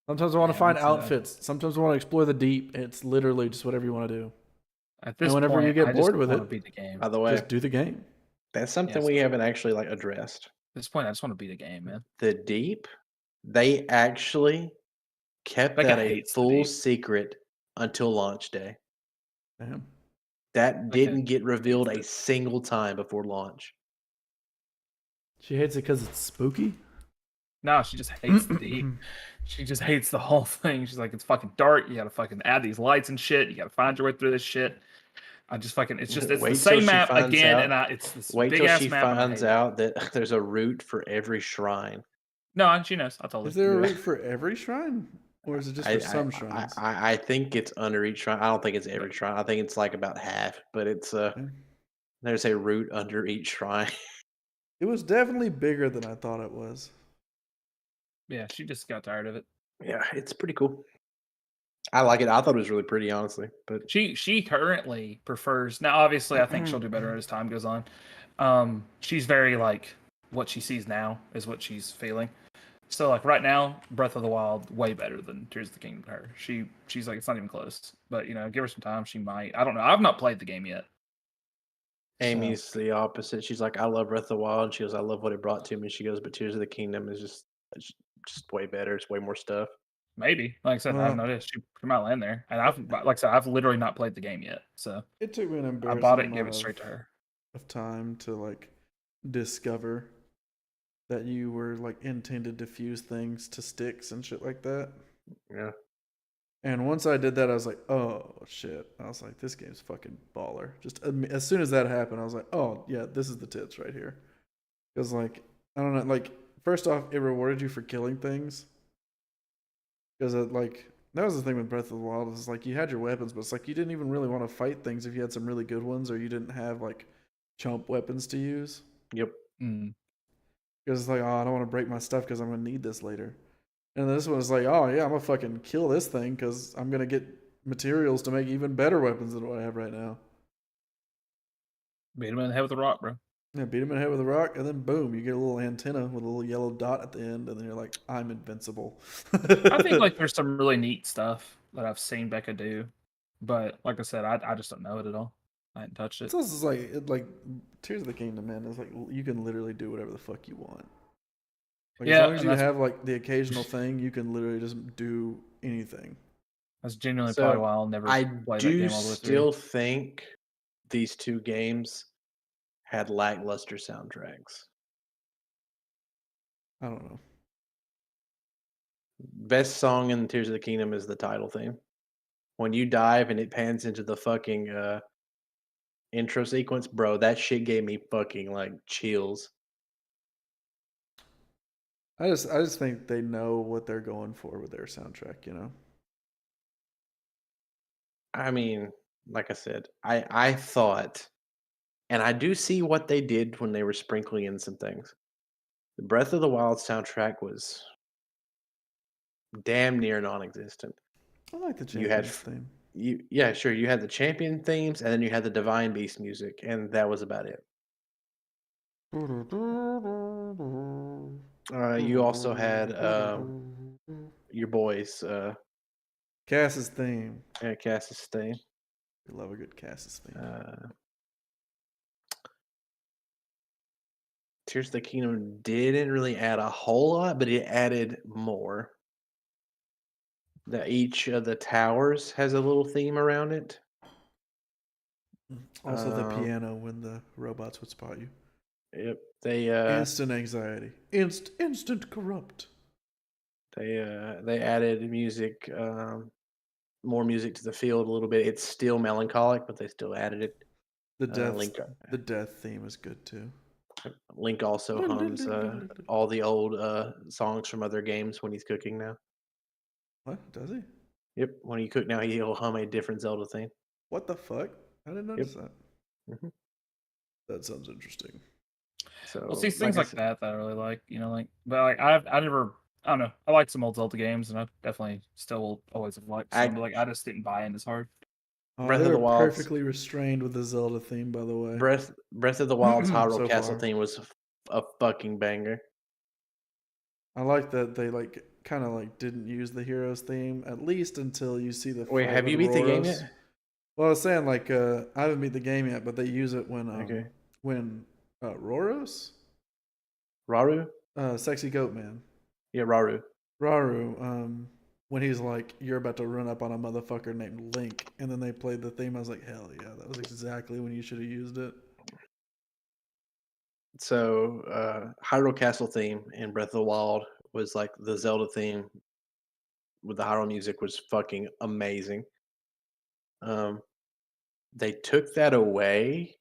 Sometimes I want to find outfits. Sometimes I want to explore the deep. It's literally just whatever you want to do. At this and whenever point, you get I bored just with want to it, beat the game. By the way, just do the game. That's something we haven't actually like addressed. At this point, I just want to beat the game, man. The deep, they actually kept that a full secret until launch day. Damn. That didn't get revealed a single time before launch. She hates it because it's spooky? No, she just hates the deep. She just hates the whole thing. She's like, it's fucking dark. You gotta fucking add these lights and shit. You gotta find your way through this shit. It's the same map again, and it's this big ass map. Wait till she finds out that there's a route for every shrine. No, she knows. I told her. Is there a route for every shrine? Or is it just for some shrines? I think it's under each shrine. I don't think it's every shrine. I think it's like about half, but it's there's a route under each shrine. It was definitely bigger than I thought it was. Yeah, she just got tired of it. Yeah, it's pretty cool. I like it. I thought it was really pretty, honestly. But she currently prefers. Now, obviously, I think she'll do better as time goes on. She's very like what she sees now is what she's feeling. So like right now, Breath of the Wild way better than Tears of the Kingdom to her. She's like it's not even close. But give her some time. She might. I don't know. I've not played the game yet. Amy's the opposite. She's like, I love Breath of the Wild. She goes, I love what it brought to me. She goes, but Tears of the Kingdom is just way better. It's way more stuff. Maybe. Like I said, I have no idea. She might land there. And I've literally not played the game yet. So it took me an embarrassing I bought it and gave it straight to her. Of time to like discover that you were like intended to fuse things to sticks and shit like that. Yeah. And once I did that, I was like, oh shit. I was like, this game's fucking baller. Just as soon as that happened, I was like, oh yeah, this is the tits right here. Because like, I don't know, like first off, it rewarded you for killing things. Because like that was the thing with Breath of the Wild is like you had your weapons, but it's like you didn't even really want to fight things if you had some really good ones, or you didn't have like chump weapons to use. Yep. Because it's like, oh, I don't want to break my stuff because I'm gonna need this later. And this one was like, oh yeah, I'm gonna fucking kill this thing because I'm gonna get materials to make even better weapons than what I have right now. Beat him in the head with a rock, bro. Yeah, beat him in the head with a rock, and then boom, you get a little antenna with a little yellow dot at the end, and then you're like, I'm invincible. I think like there's some really neat stuff that I've seen Becca do, but like I said, I just don't know it at all. I hadn't touched it. It's also like Tears of the Kingdom, man. It's like you can literally do whatever the fuck you want. Like, as long as you have like the occasional thing, you can literally just do anything. That's genuinely probably why I'll never play that game all the way through. I do still think these two games had lackluster soundtracks. I don't know. Best song in Tears of the Kingdom is the title theme. When you dive and it pans into the fucking intro sequence, bro, that shit gave me fucking like chills. I just think they know what they're going for with their soundtrack, you know. I mean, like I said, I thought, and I do see what they did when they were sprinkling in some things. The Breath of the Wild soundtrack was damn near non-existent. I like the You had Champions theme. yeah, sure. You had the champion themes, and then you had the Divine Beast music, and that was about it. You also had your boys, Cass's theme. Cass's theme. We love a good Cass's theme. Tears of the Kingdom didn't really add a whole lot, but it added more. That each of the towers has a little theme around it. Also, the piano when the robots would spot you. Yep, they Instant anxiety. Instant corrupt. they added music, more music to the field a little bit. It's still melancholic, but they still added it. The death theme is good too. Link also hums all the old songs from other games when he's cooking now. What does he? Yep, when you cook now, he'll hum a different Zelda theme. What the fuck? I didn't notice that. Mhm. That sounds interesting. So, Well, see, things I like said- that I really like, you know, like, but like I don't know, I like some old Zelda games, and I definitely still will always have liked some, but like I just didn't buy in as hard. Breath of They the were Wild's- perfectly restrained with the Zelda theme, by the way. Breath of the Wild's Hyrule So Castle far. theme was a fucking banger. I like that they like kind of like didn't use the heroes theme at least until you see the. Wait, fight have you with beat the game Roros. yet? Well, I was saying like I haven't beat the game yet, but they use it when Okay. Roros, Raru? sexy goat man, Yeah, Raru. Raru, when he's like, you're about to run up on a motherfucker named Link, and then they played the theme. I was like, hell yeah, that was exactly when you should have used it. So, Hyrule Castle theme in Breath of the Wild was like the Zelda theme with the Hyrule music was fucking amazing. They took that away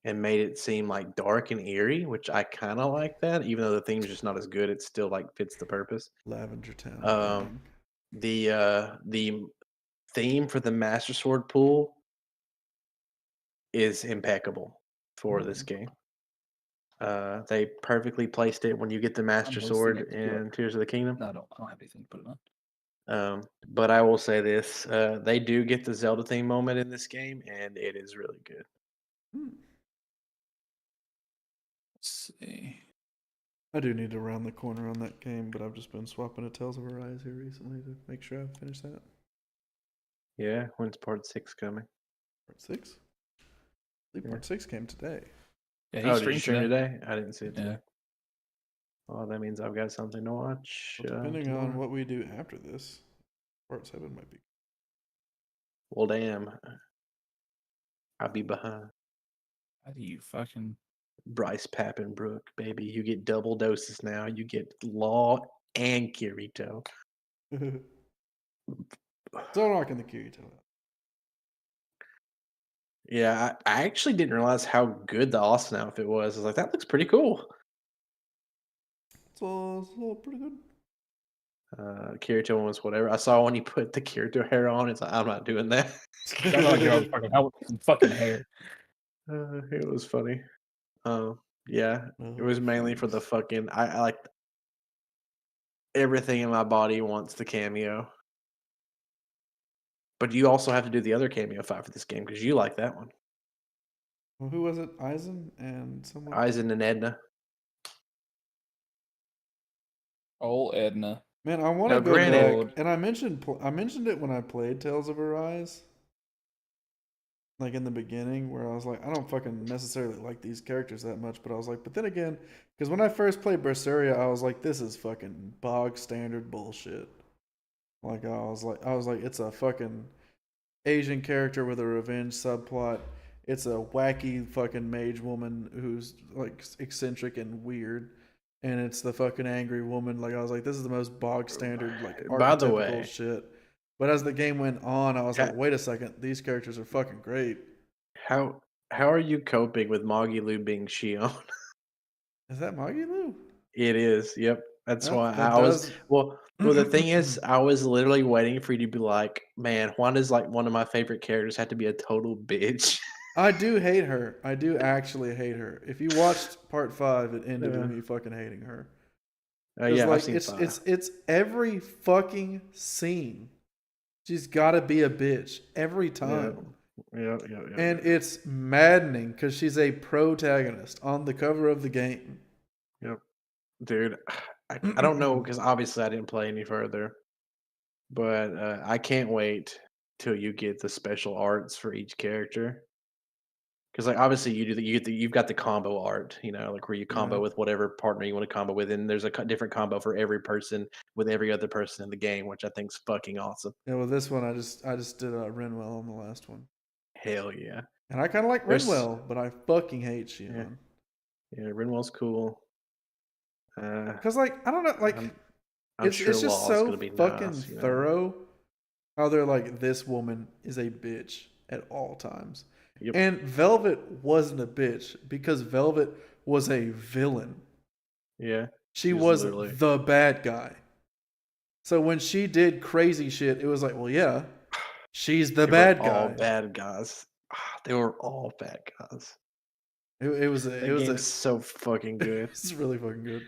and made it seem like dark and eerie, which I kind of like that. Even though the theme's just not as good, it still like fits the purpose. Lavender Town. Um, the theme for the Master Sword pool is impeccable for this game. They perfectly placed it when you get the Master hosting Sword it. in Tears of the Kingdom. No, I don't have anything to put it on. But I will say this: they do get the Zelda theme moment in this game, and it is really good. Let's see. I do need to round the corner on that game, but I've just been swapping to Tales of Arise here recently to make sure I finish that. Yeah, when's Part 6 coming? Part 6? I believe Part 6 came today. Yeah, Oh, he did you streamed stream today. today? I didn't see it. Yeah. Today. Oh, that means I've got something to watch. Well, depending on tomorrow. what we do after this, Part 7 might be. Well, damn. I'll be behind. How do you fucking? Bryce Pappenbrook, baby. You get double doses now. You get Law and Kirito. Still rocking the Kirito. Yeah, I actually didn't realize how good the Austin outfit was. I was like, that looks pretty cool. It's all pretty good. Kirito one was whatever. I saw when he put the Kirito hair on. It's like, I'm not doing that. I don't like your fucking helmet and fucking hair. It was funny. Yeah, it was mainly for the fucking. I like everything in my body wants the cameo. But you also have to do the other cameo fight for this game because you like that one. Well, who was it? Eisen and someone. Eisen and Edna. Old Edna. Man, I want Now, to go granted- back, and I mentioned it when I played Tales of Arise. Like in the beginning, where I was like, I don't fucking necessarily like these characters that much, but I was like, but then again, because when I first played Berseria, I was like, this is fucking bog standard bullshit. Like I was like, it's a fucking Asian character with a revenge subplot it's a wacky fucking mage woman who's like eccentric and weird, and it's the fucking angry woman. Like I was like, this is the most bog standard like By the archetypical way- shit. But as the game went on, I was Ha- like, wait a second, these characters are fucking great. How are you coping with Magilu being Shion? Is that Magilu? It is. Yep. That's why I was. does. Well, the thing is, I was literally waiting for you to be like, man, Wanda's like one of my favorite characters. Had to be a total bitch. I do hate her. I do actually hate her. If you watched part 5, it ended with Yeah. me fucking hating her. 'Cause, Yeah, like I've seen it's every fucking scene. She's got to be a bitch every time. Yeah. And it's maddening because she's a protagonist on the cover of the game. Dude, I don't know because obviously I didn't play any further, but I can't wait till you get the special arts for each character. Because like obviously you've got the combo art, like where you combo Yeah. with whatever partner you want to combo with, and there's a different combo for every person with every other person in the game, which I think's fucking awesome. Yeah, well, this one I just did Renwell on the last one, Hell yeah, and I kind of like There's- Renwell, but I fucking hate Shion. yeah. Renwell's cool. Because like I don't know, like I'm it's sure just Law's so gonna be fucking nice, thorough. How they're like, this woman is a bitch at all times. Yep. And Velvet wasn't a bitch because Velvet was a villain. Yeah, She She was was literally- the bad guy. So when she did crazy shit, it was like, well, yeah, she's the They were bad all guy. bad guys. They were all bad guys. It was That it was game's so fucking good. it's really fucking good.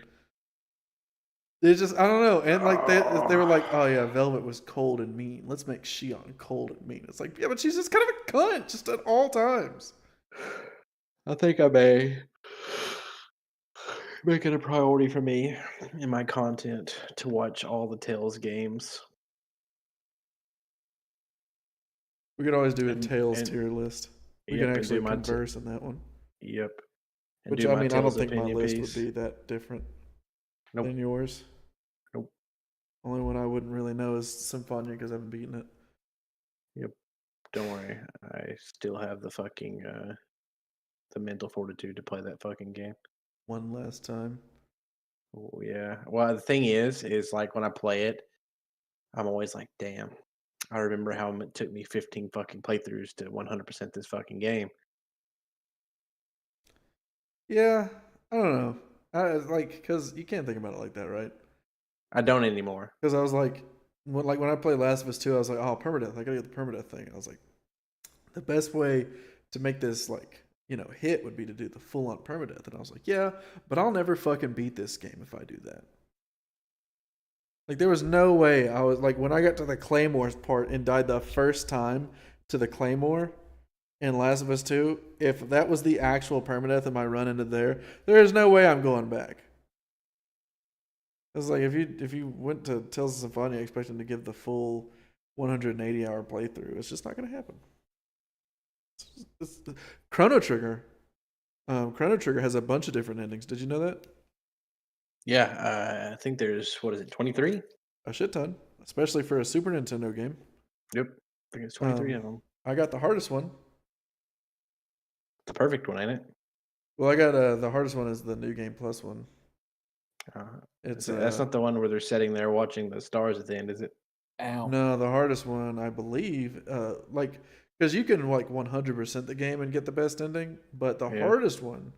It's just I don't know, and like they were like, oh yeah, Velvet was cold and mean. Let's make Shion cold and mean. It's like, yeah, but she's just kind of a cunt, just at all times. I think I may make it a priority for me in my content to watch all the Tales games. We could always do a And- Tails and- tier list. We Yep, can and actually do my t- converse in that one. Yep. And Which do I my mean, I don't Tales think my opinion list piece. would be that different Nope. than yours. Nope. Only one I wouldn't really know is Symphonia because I haven't beaten it. Don't worry, I still have the fucking the mental fortitude to play that fucking game. One last time. Oh yeah. Well, the thing is like when I play it, I'm always like, damn. I remember how it took me 15 fucking playthroughs to 100% this fucking game. Yeah, I don't know. Like because you can't think about it like that, right? I don't anymore. Because I was like when I played Last of Us 2, I was like, oh, permadeath. I gotta get the permadeath thing. I was like, the best way to make this like hit would be to do the full on permadeath. And I was like, yeah, but I'll never fucking beat this game if I do that. Like there was no way I was like when I got to the Claymores part and died the first time to the Claymore in Last of Us 2, if that was the actual permadeath and my run into there is no way I'm going back. It's like if you went to Tales of Symphonia expecting to give the full 180-hour playthrough, it's just not going to happen. It's Chrono Trigger. Chrono Trigger has a bunch of different endings. Did you know that? Yeah, I think there's 23? A shit ton, especially for a Super Nintendo game. Yep. I think it's 23 of them. I got the hardest one. The perfect one, ain't it? Well, I got the hardest one is the New Game Plus one. It's That's not the one where they're sitting there watching the stars at the end, is it? Ow. no, the hardest one I believe, like because you can like 100% the game and get the best ending, but the Yeah. hardest one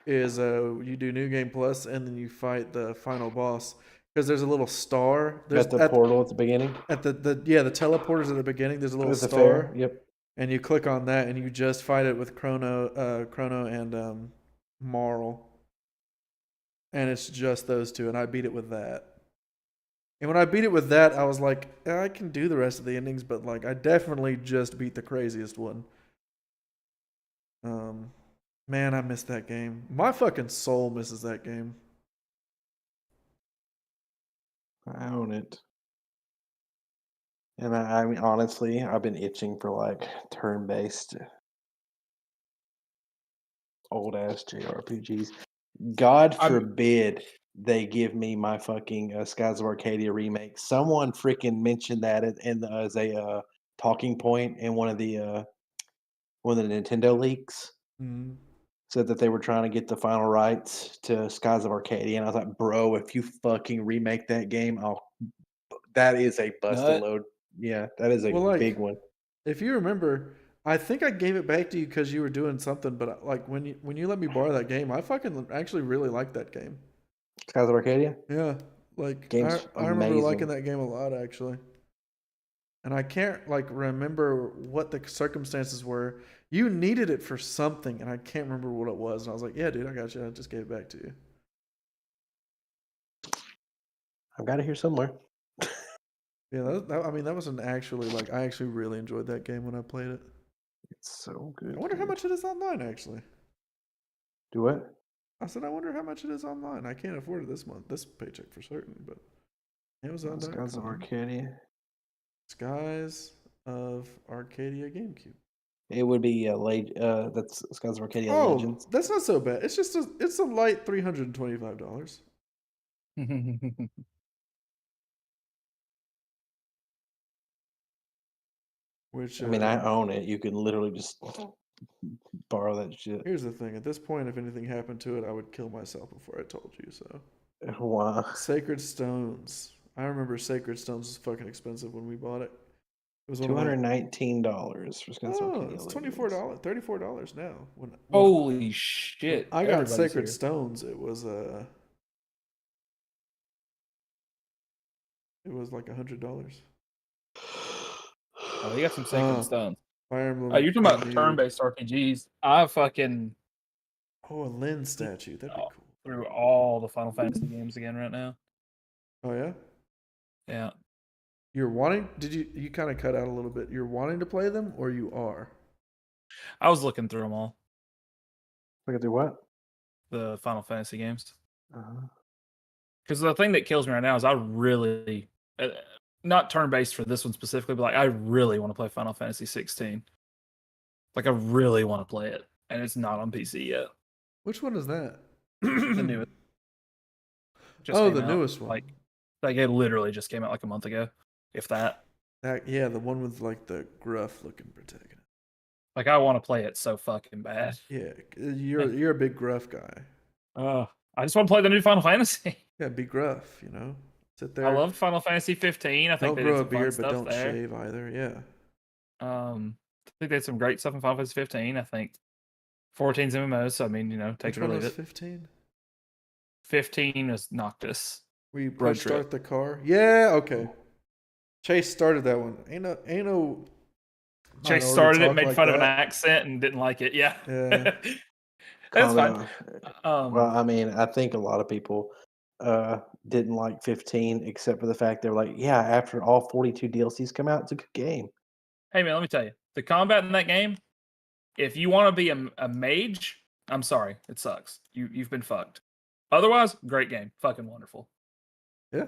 is you do New Game Plus and then you fight the final boss because there's a little star. There's Got the portal at the beginning. at the teleporters at the beginning. There's a little With the star. fair. Yep. And you click on that, and you just fight it with Chrono and Marl, and it's just those two. And I beat it with that. And when I beat it with that, I was like, I can do the rest of the endings, but like, I definitely just beat the craziest one. Man, I missed that game. My fucking soul misses that game. I own it. And I mean, honestly, I've been itching for like turn-based old ass JRPGs. God forbid they give me my fucking Skies of Arcadia remake. Someone freaking mentioned that as a talking point in one of the one of the Nintendo leaks Mhm. said that they were trying to get the final rights to Skies of Arcadia, and I was like, bro, if you fucking remake that game, that is a busted Nut. load. Yeah, that is a Well, like, big one. if you remember, I think I gave it back to you because you were doing something. But like when you let me borrow that game, I fucking actually really liked that game. Skies of Arcadia? Yeah, like Game's I remember liking amazing. that game a lot actually. And I can't like remember what the circumstances were. You needed it for something, and I can't remember what it was. And I was like, "Yeah, dude, I got you. I just gave it back to you." I've got it here somewhere. Yeah, I mean, that was an actually like I actually really enjoyed that game when I played it. It's so good. I wonder how dude. much it is online actually. Do what? I said, I wonder how much it is online. I can't afford it this month, this paycheck for certain, but Skies of Amazon.com. Arcadia. Skies of Arcadia GameCube. It would be that's Skies of Arcadia Oh, Legends. that's not so bad. It's just it's a light $325. Which I mean, I own it. You can literally just borrow that shit. here's the thing. At this point, if anything happened to it, I would kill myself before I told you. So, Wow. Sacred Stones. I remember Sacred Stones was fucking expensive when we bought it. It was one of my $219 for Skies of Oh, Arcadia it's Legends. $34 now. When Holy shit! I got Everybody's Sacred here. Stones, it was like $100. Oh, you got some Sacred Stones. Fire Emblem. Oh, you're talking about Renewed. turn-based RPGs. I fucking Oh, a Lynn statue. That'd be cool. through all the Final Fantasy games again right now. Oh yeah. Yeah. You're wanting? Did you kind of cut out a little bit? You're wanting to play them, or you are? I was looking through them all, Look at the what? the Final Fantasy games. Uh-huh. Because the thing that kills me right now is I really, not turn-based for this one specifically, but like I really want to play Final Fantasy 16. Like I really want to play it, and it's not on PC yet. Which one is that? The newest. Just Oh, came the out. newest one. Like it literally just came out like a month ago, if that. Yeah, the one with like the gruff looking protagonist. Like I want to play it so fucking bad. Yeah, you're a big gruff guy. I just want to play the new Final Fantasy. Yeah, be gruff. You know, sit there. I loved Final Fantasy 15. I think Don't they grow did a some fun beard, but stuff don't there. shave either. Yeah. I think they had some great stuff in Final Fantasy 15. I think 14's MMOs. So I mean, take Which it or one leave was it. 15? 15 is Noctis. Where you Road push trip. start the car? Yeah, okay. Chase started that one. Ain't no. Chase minority started it, talk made like fun of an that. accent, and didn't like it. Yeah. Yeah. That's fine. Well, I mean, I think a lot of people didn't like 15, except for the fact they were like, yeah, after all 42 DLCs come out, it's a good game. Hey man, let me tell you, the combat in that game. If you want to be a mage, I'm sorry, it sucks. You've been fucked. Otherwise, great game, fucking wonderful. Yeah.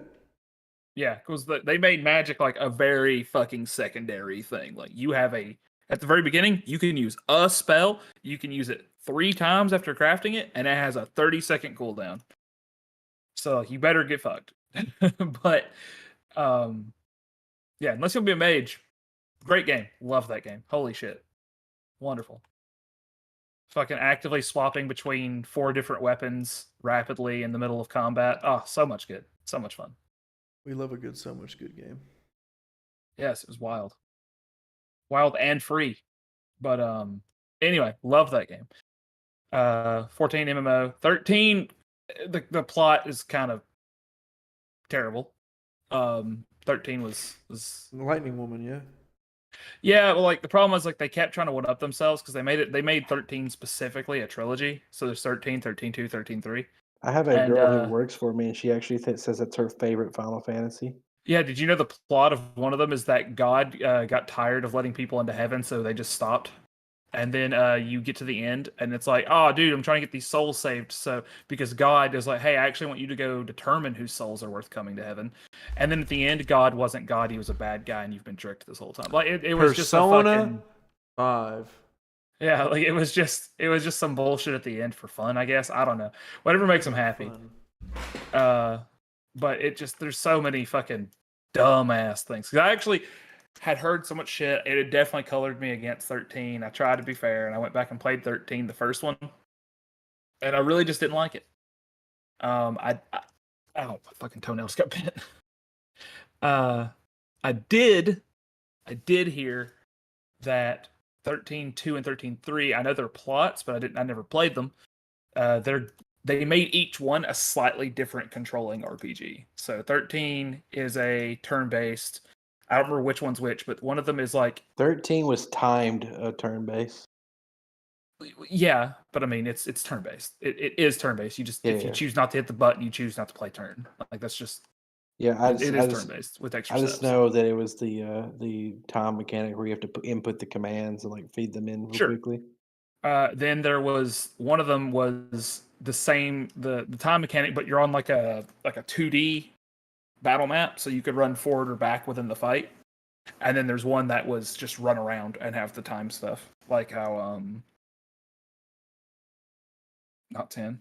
Yeah, because they made magic like a very fucking secondary thing. Like you have at the very beginning, you can use a spell. You can use it 3 times after crafting it, and it has a 30-second cooldown. So you better get fucked. But yeah, unless you'll be a mage, great game. Love that game. Holy shit, wonderful. Fucking actively swapping between 4 different weapons rapidly in the middle of combat. Oh, so much good. So much fun. We love a good, so much good game. Yes, it was wild. Wild and free. But anyway, love that game. 14 MMO. 13 the plot is kind of terrible. 13 was Lightning Woman, yeah. yeah, well, like the problem was like they kept trying to one up themselves because they made 13 specifically a trilogy. So there's 13, 13-2, 13-3. I have a girl who works for me, and she actually says it's her favorite Final Fantasy. Yeah, did you know the plot of one of them is that God got tired of letting people into heaven, so they just stopped. And then you get to the end, and it's like, oh, dude, I'm trying to get these souls saved. So because God is like, hey, I actually want you to go determine whose souls are worth coming to heaven. And then at the end, God wasn't God; he was a bad guy, and you've been tricked this whole time. Like it was just a fucking 5. yeah, like it was just some bullshit at the end for fun, I guess. I don't know, whatever makes them happy. Fun. But it just there's so many fucking dumbass things. 'Cause had heard so much shit. It had definitely colored me against 13. I tried to be fair, and I went back and played 13, the first one, and I really just didn't like it. Oh, my fucking toenails got bent. I did hear that 13.2 and 13.3. I know they're plots, but I never played them. They made each one a slightly different controlling RPG. So 13 is a turn-based. I don't remember which one's which, but one of them is like 13 was timed turn-based. yeah, but I mean it's turn-based. It is turn-based. You just if you choose not to hit the button, you choose not to play turn. Like that's just it is turn-based with extra I just steps. know that it was the time mechanic where you have to input the commands and like feed them in real quickly. Then there was one of them was the same the time mechanic, but you're on like a 2D battle map, so you could run forward or back within the fight. And then there's one that was just run around and have the time stuff, like how not 10,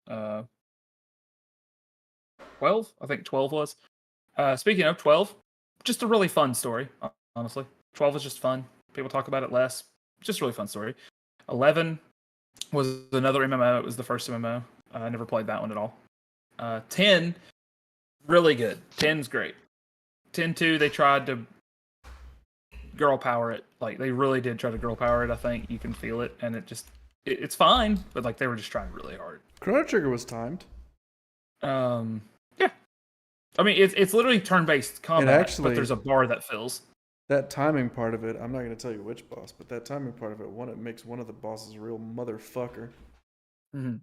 12. I think 12 was. Speaking of 12, just a really fun story. Honestly, 12 is just fun. People talk about it less. Just a really fun story. 11 was another MMO. It was the first MMO. I never played that one at all. 10, really good. 10's great. 10.2, they tried to girl power it. Like they really did try to girl power it. I think you can feel it, and it's fine, but like they were just trying really hard. Chrono Trigger was timed. Yeah. I mean, it's literally turn-based combat, but there's a bar that fills. That timing part of it, I'm not going to tell you which boss, but that timing part of it, it makes one of the bosses a real motherfucker. Mm-hmm.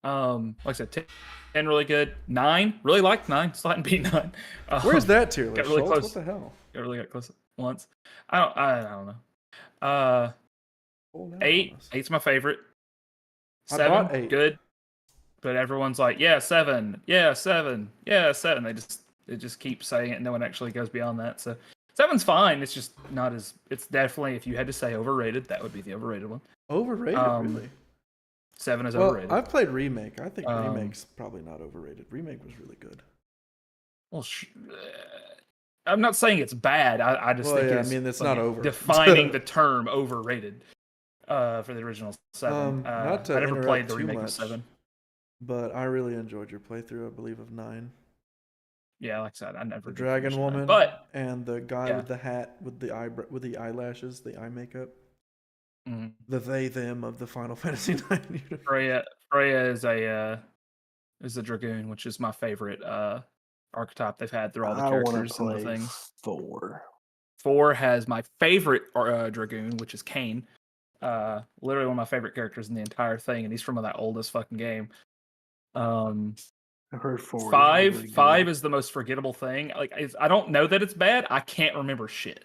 Like I said, 10 really good. 9, really liked 9. Still hadn't beat 9. Where's that tier list? Got really close. What the hell? Got close once. I don't know. 8's my favorite. 7, 8. Good. But everyone's like, yeah, 7, yeah, 7, yeah, 7. They just keep saying it, and no one actually goes beyond that. So 7's fine. It's just not as. It's definitely, if you had to say overrated, that would be the overrated one. Overrated, really? 7 is overrated. I've played Remake. I think Remake's probably not overrated. Remake was really good. Well, I'm not saying it's bad. I just think it's. I mean, it's not over. Defining the term overrated for the original 7. Not to I never played the too remake much, of 7. But I really enjoyed your playthrough, I believe, of 9. Yeah, like I said, I never. The dragon woman, and the guy with the hat with the eyelashes, the eye makeup. Mm-hmm. The they them of the Final Fantasy IX universe. Freya is a dragoon, which is my favorite archetype they've had through all the characters and the things. 4 has my favorite dragoon, which is Kain. Literally one of my favorite characters in the entire thing, and he's from that oldest fucking game. I've heard 4. 5 is the most forgettable thing. Like I don't know that it's bad. I can't remember shit.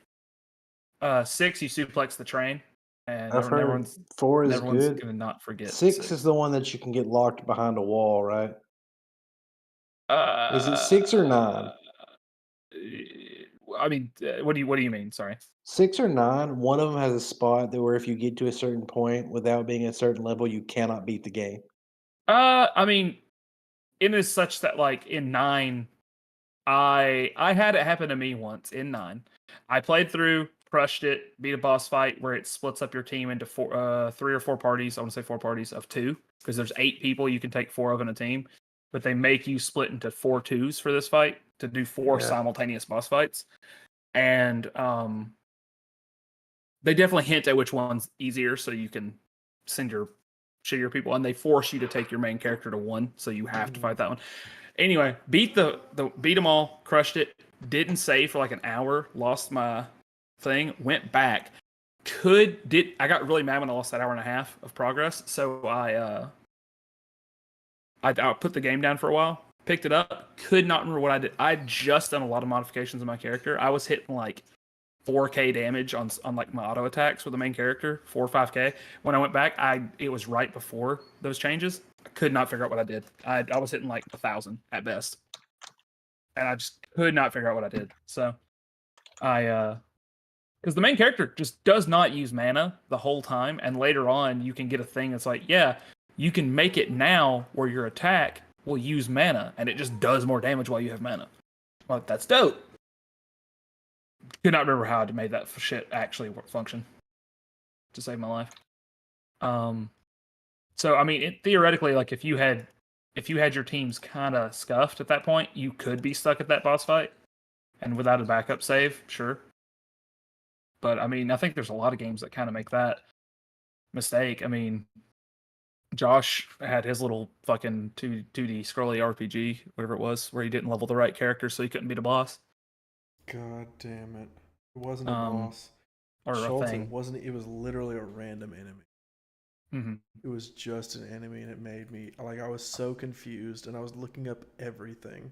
6, you suplex the train, and I've heard 4 is everyone's good. gonna not forget. 6 is the one that you can get locked behind a wall, right? Is it 6 or 9? I mean, what do you mean? Sorry. 6 or 9. One of them has a spot that where if you get to a certain point without being at a certain level, you cannot beat the game. I mean, it is such that like in 9, I had it happen to me once in 9. I played through, crushed it, beat a boss fight where it splits up your team into 3 or 4 parties. I want to say 4 parties of 2 because there's 8 people you can take 4 of in a team, but they make you split into 4 twos for this fight to do 4 simultaneous boss fights. And they definitely hint at which one's easier so you can send your people, and they force you to take your main character to 1, so you have to fight that one. Anyway, beat them all, crushed it, didn't save for like an hour, lost my thing, went back. I got really mad when I lost that hour and a half of progress, so I put the game down for a while, picked it up, could not remember what I did. I'd just done a lot of modifications in my character. I was hitting like 4k damage on like my auto attacks with the main character, 4 or 5k. When I went back, it was right before those changes. I could not figure out what I did. I was hitting like 1,000 at best, and I just could not figure out what I did. So because the main character just does not use mana the whole time, and later on you can get a thing that's like, yeah, you can make it now where your attack will use mana, and it just does more damage while you have mana. Well, that's dope. could not remember how I made that shit actually function to save my life. So I mean, theoretically, like if you had your teams kind of scuffed at that point, you could be stuck at that boss fight, and without a backup save, sure. But I mean, I think there's a lot of games that kind of make that mistake. I mean, Josh had his little fucking 2D scrolly RPG, whatever it was, where he didn't level the right character, so he couldn't beat a boss. God damn it! It wasn't a boss. Or Schultz, a thing. it wasn't. It was literally a random enemy. Mm-hmm. It was just an enemy, and it made me like I was so confused, and I was looking up everything.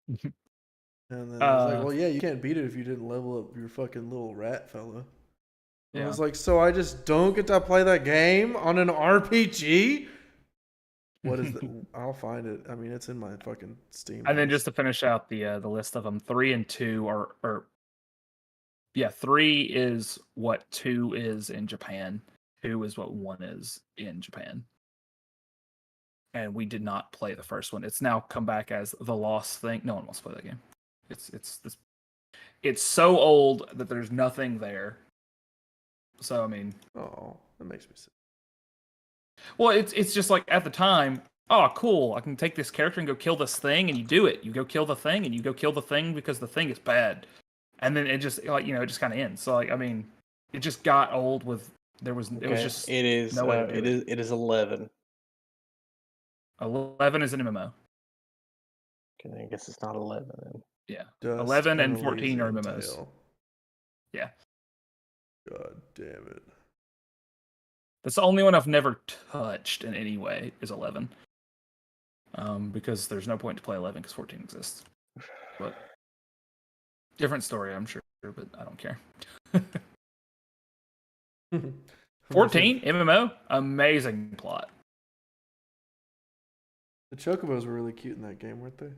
And then I was like, "Well, yeah, you can't beat it if you didn't level up your fucking little rat fella." Yeah. I was like, "So I just don't get to play that game on an RPG?" What is that? I'll find it. I mean, it's in my fucking Steam. And then just to finish out the list of them, 3 and 2 are 3 is what 2 is in Japan. 2 is what 1 is in Japan. And we did not play the first one. It's now come back as the Lost Thing. No one wants to play that game. It's so old that there's nothing there. So I mean, oh, that makes me sick. Well, it's just like at the time, oh cool, I can take this character and go kill this thing, and you do it. You go kill the thing, and you go kill the thing because the thing is bad, and then it just like it just kind of ends. So like I mean, it just got old with it was just it is no way to do it is 11. 11 is an MMO. Okay, I guess it's not 11 then. Yeah, Dust 11 and and 14 are Elysian MMOs. Tale. Yeah, God damn it. that's the only one I've never touched in any way is 11. Because there's no point to play 11 because 14 exists. But different story, I'm sure, but I don't care. 14 MMO, amazing plot. The chocobos were really cute in that game, weren't they?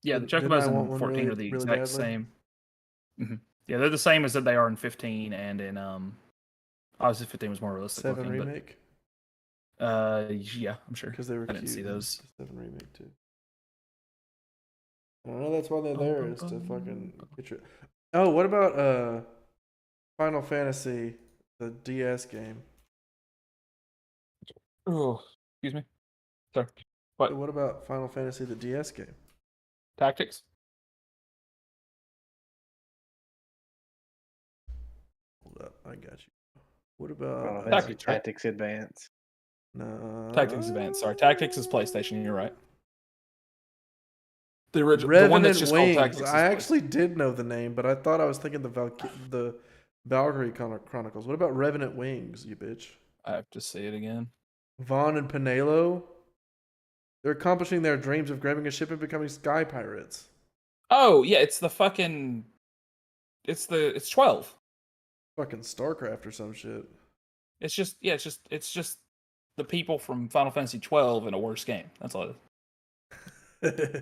Yeah, the Didn't I chocobos want in one 14 really- are the really exact badly? same. Mm-hmm. Yeah, they're the same as that they are in 15 and in obviously 15 was more realistic 7 looking, remake? but yeah, I'm sure. Because they were I didn't cute see in those. the 7 remake too. I don't know, that's why they're there, is to fucking get your... Oh, what about Final Fantasy, the DS game? Oh, excuse me. Sorry. What? What about Final Fantasy, the DS game? Tactics? Hold up, I got you. What about... Final Fantasy Tactics, right? Tactics Advance. No. Tactics Advance. Sorry, Tactics is PlayStation. You're right. The original, the Revenant one that's just Wings. called Tactics. I actually did know the name, but I thought I was thinking the Valkyrie Chronicles. What about Revenant Wings, you bitch? I have to say it again. Vaughn and Penelo? They're accomplishing their dreams of grabbing a ship and becoming sky pirates. Oh yeah, it's the fucking. It's 12. Fucking StarCraft or some shit. It's just the people from Final Fantasy 12 in a worse game. That's all it is.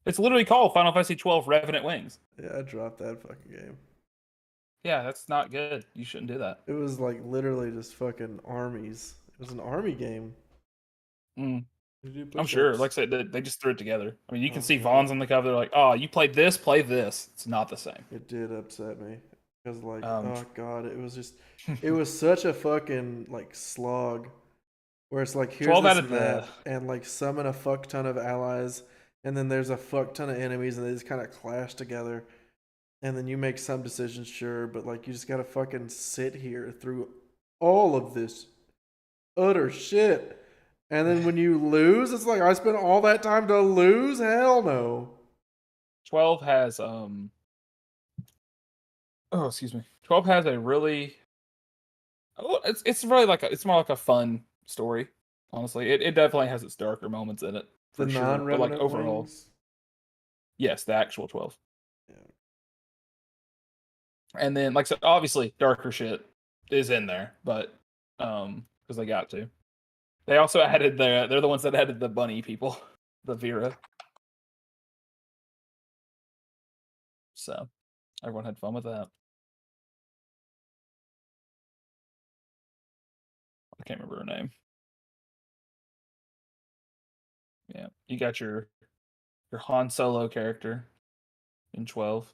It's literally called Final Fantasy 12 Revenant Wings. Yeah, I dropped that fucking game. Yeah, that's not good. You shouldn't do that. It was like literally just fucking armies. It was an army game. Mm. You do I'm sure. push-ups. Like I said, they just threw it together. I mean, you can see Okay. Vaughn's on the cover. They're like, oh, you played this, play this. It's not the same. It did upset me. Because like, Um, oh god, it was just, it was such a fucking like slog. Where it's like, here's 12 out this of map, and like summon a fuck ton of allies, and then there's a fuck ton of enemies, and they just kind of clash together. And then you make some decisions, sure, but like you just gotta fucking sit here through all of this utter shit. And then when you lose, it's like I spent all that time to lose? Hell no. 12 has excuse me. 12 has a really it's really like it's more like a fun story. Honestly, it definitely has its darker moments in it for The sure. But like non-revenant overall, wings. yes, the actual 12. Yeah. And then, like I said, obviously darker shit is in there, but because they got to. They also added they're the ones that added the bunny people, the Vera. So everyone had fun with that. I can't remember her name. Yeah, you got your Han Solo character. in 12.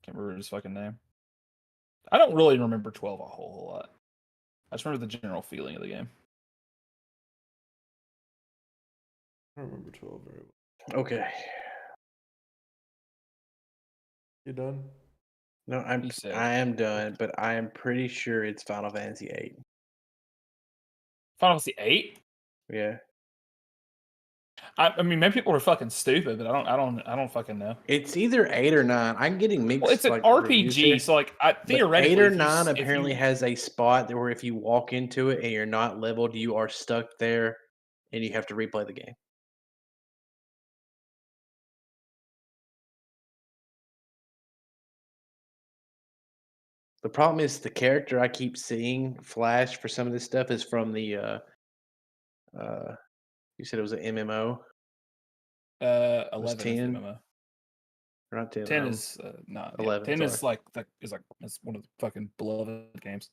Can't remember his fucking name. I don't really remember 12 a whole lot. I just remember the general feeling of the game. I don't remember 12 very well. Okay. You done? No, He said- I am done, but I am pretty sure it's Final Fantasy VIII. Final Fantasy 8? Yeah. I mean, maybe people are fucking stupid, but I don't fucking know. It's either 8 or 9. I'm getting mixed. Well, it's an like, reviews here. RPG, so like theoretically, but 8 or if you 9 s- if apparently you- has a spot where if you walk into it and you're not leveled, you are stuck there, and you have to replay the game. The problem is the character I keep seeing flash for some of this stuff is from the you said it was an MMO 11 is 10? MMO. or not 10. 10 is not 11, 10 is sorry. it's one of the fucking beloved games.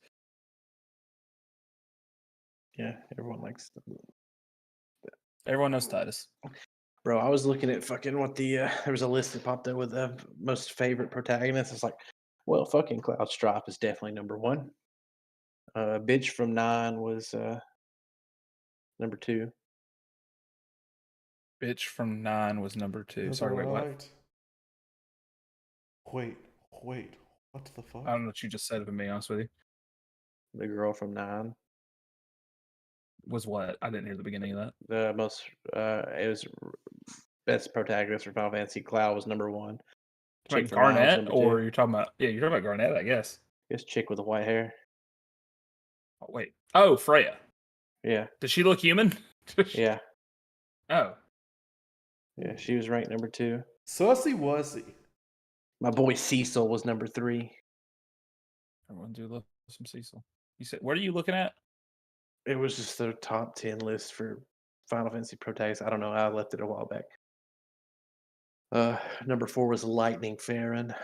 Yeah, everyone likes Everyone knows Titus. Bro, I was looking at fucking what the there was a list that popped up with the most favorite protagonists. It's like, well, fucking Cloud Stripe is definitely number 1. Bitch from 9 was number 2. Bitch from 9 was number 2. That's Sorry, what wait, I what? liked. Wait. What the fuck? I don't know what you just said, to be honest with you. The girl from 9. Was what? I didn't hear the beginning of that. The most it was best protagonist for Final Fantasy. Cloud was number 1. Like Chick from 9 was Garnet, number or 2. you're talking about Garnet, I guess. This chick with the white hair. Oh, wait. Oh, Freya. Yeah, Does she look human? yeah, Oh. yeah. She was ranked number 2. Sussy wussy. My boy Cecil was number 3. Everyone do love some Cecil. You said, what are you looking at? It was just the top 10 list for Final Fantasy protagonists. I don't know. I left it a while back. Number 4 was Lightning Farron.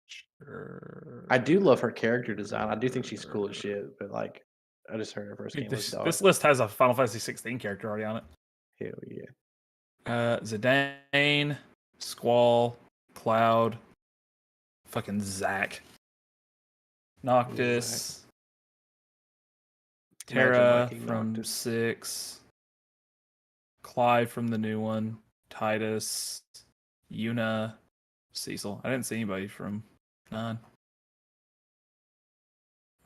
Sure. I do love her character design. I do think she's cool as shit. But like, I just heard her first Dude, game was dog. this list has a Final Fantasy 16 character already on it. Hell yeah. Zidane, Squall, Cloud, fucking Zack, Noctis, Imagine Terra liking from Noctis. 6, Clive from the new one, Titus, Yuna, Cecil. I didn't see anybody from 9.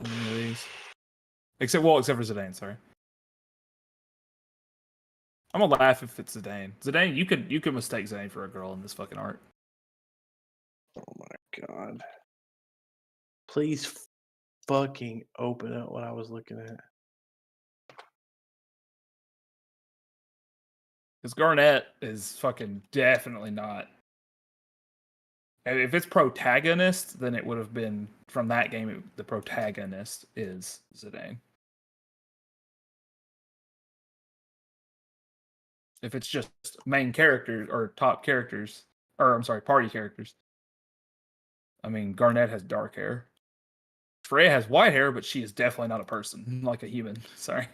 Any of these. Except for Zidane, sorry. I'm gonna laugh if it's Zidane. Zidane, you could mistake Zidane for a girl in this fucking art. Oh my god. Please fucking open up what I was looking at. Because Garnet is fucking definitely not. And if it's protagonist, then it would have been from that game. The protagonist is Zidane. If it's just main characters or top characters, or I'm sorry, party characters. I mean, Garnet has dark hair. Freya has white hair, but she is definitely not a person, like a human. Sorry.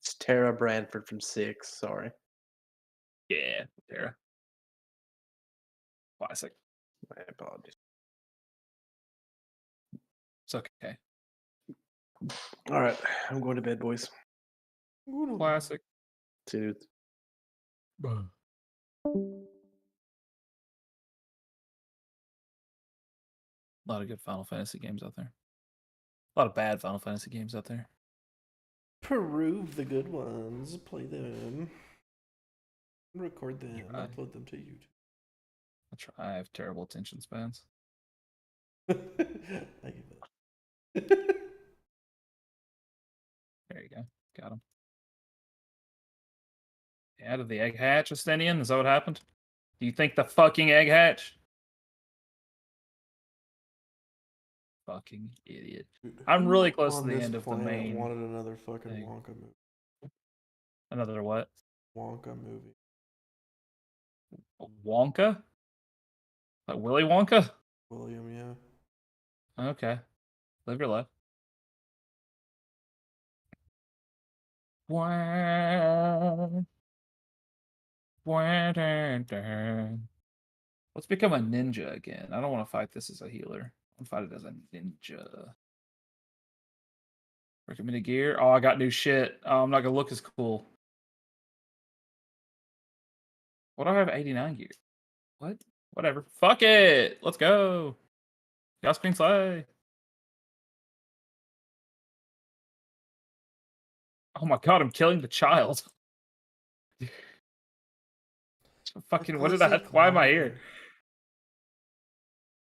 It's Tara Branford from 6. Sorry. Yeah, Terra. Classic. My apologies. It's okay. All right. I'm going to bed, boys. Classic. Dude. A lot of good Final Fantasy games out there. A lot of bad Final Fantasy games out there. Peruse the good ones. Play them. Record them. Right. Upload them to YouTube. I have terrible attention spans. I get that. There you go. Got him. Yeah, did the egg hatch, Estinian? Is that what happened? Do you think the fucking egg hatched? Fucking idiot. Dude, I'm who really close to on the this end of the planet main wanted another fucking thing. Wonka movie. Another what? Wonka movie. Wonka? Like Willy Wonka? William, yeah. Okay. Live your life. Wah. Wah, dun, dun. Let's become a ninja again. I don't want to fight this as a healer. I want to fight it as a ninja. Recommended gear. Oh, I got new shit. Oh, I'm not gonna look as cool. What do I have 89 gear? What? Whatever. Fuck it. Let's go. Chaos Queen Slay. Oh my god, I'm killing the child. Fucking what did I? Why am I here?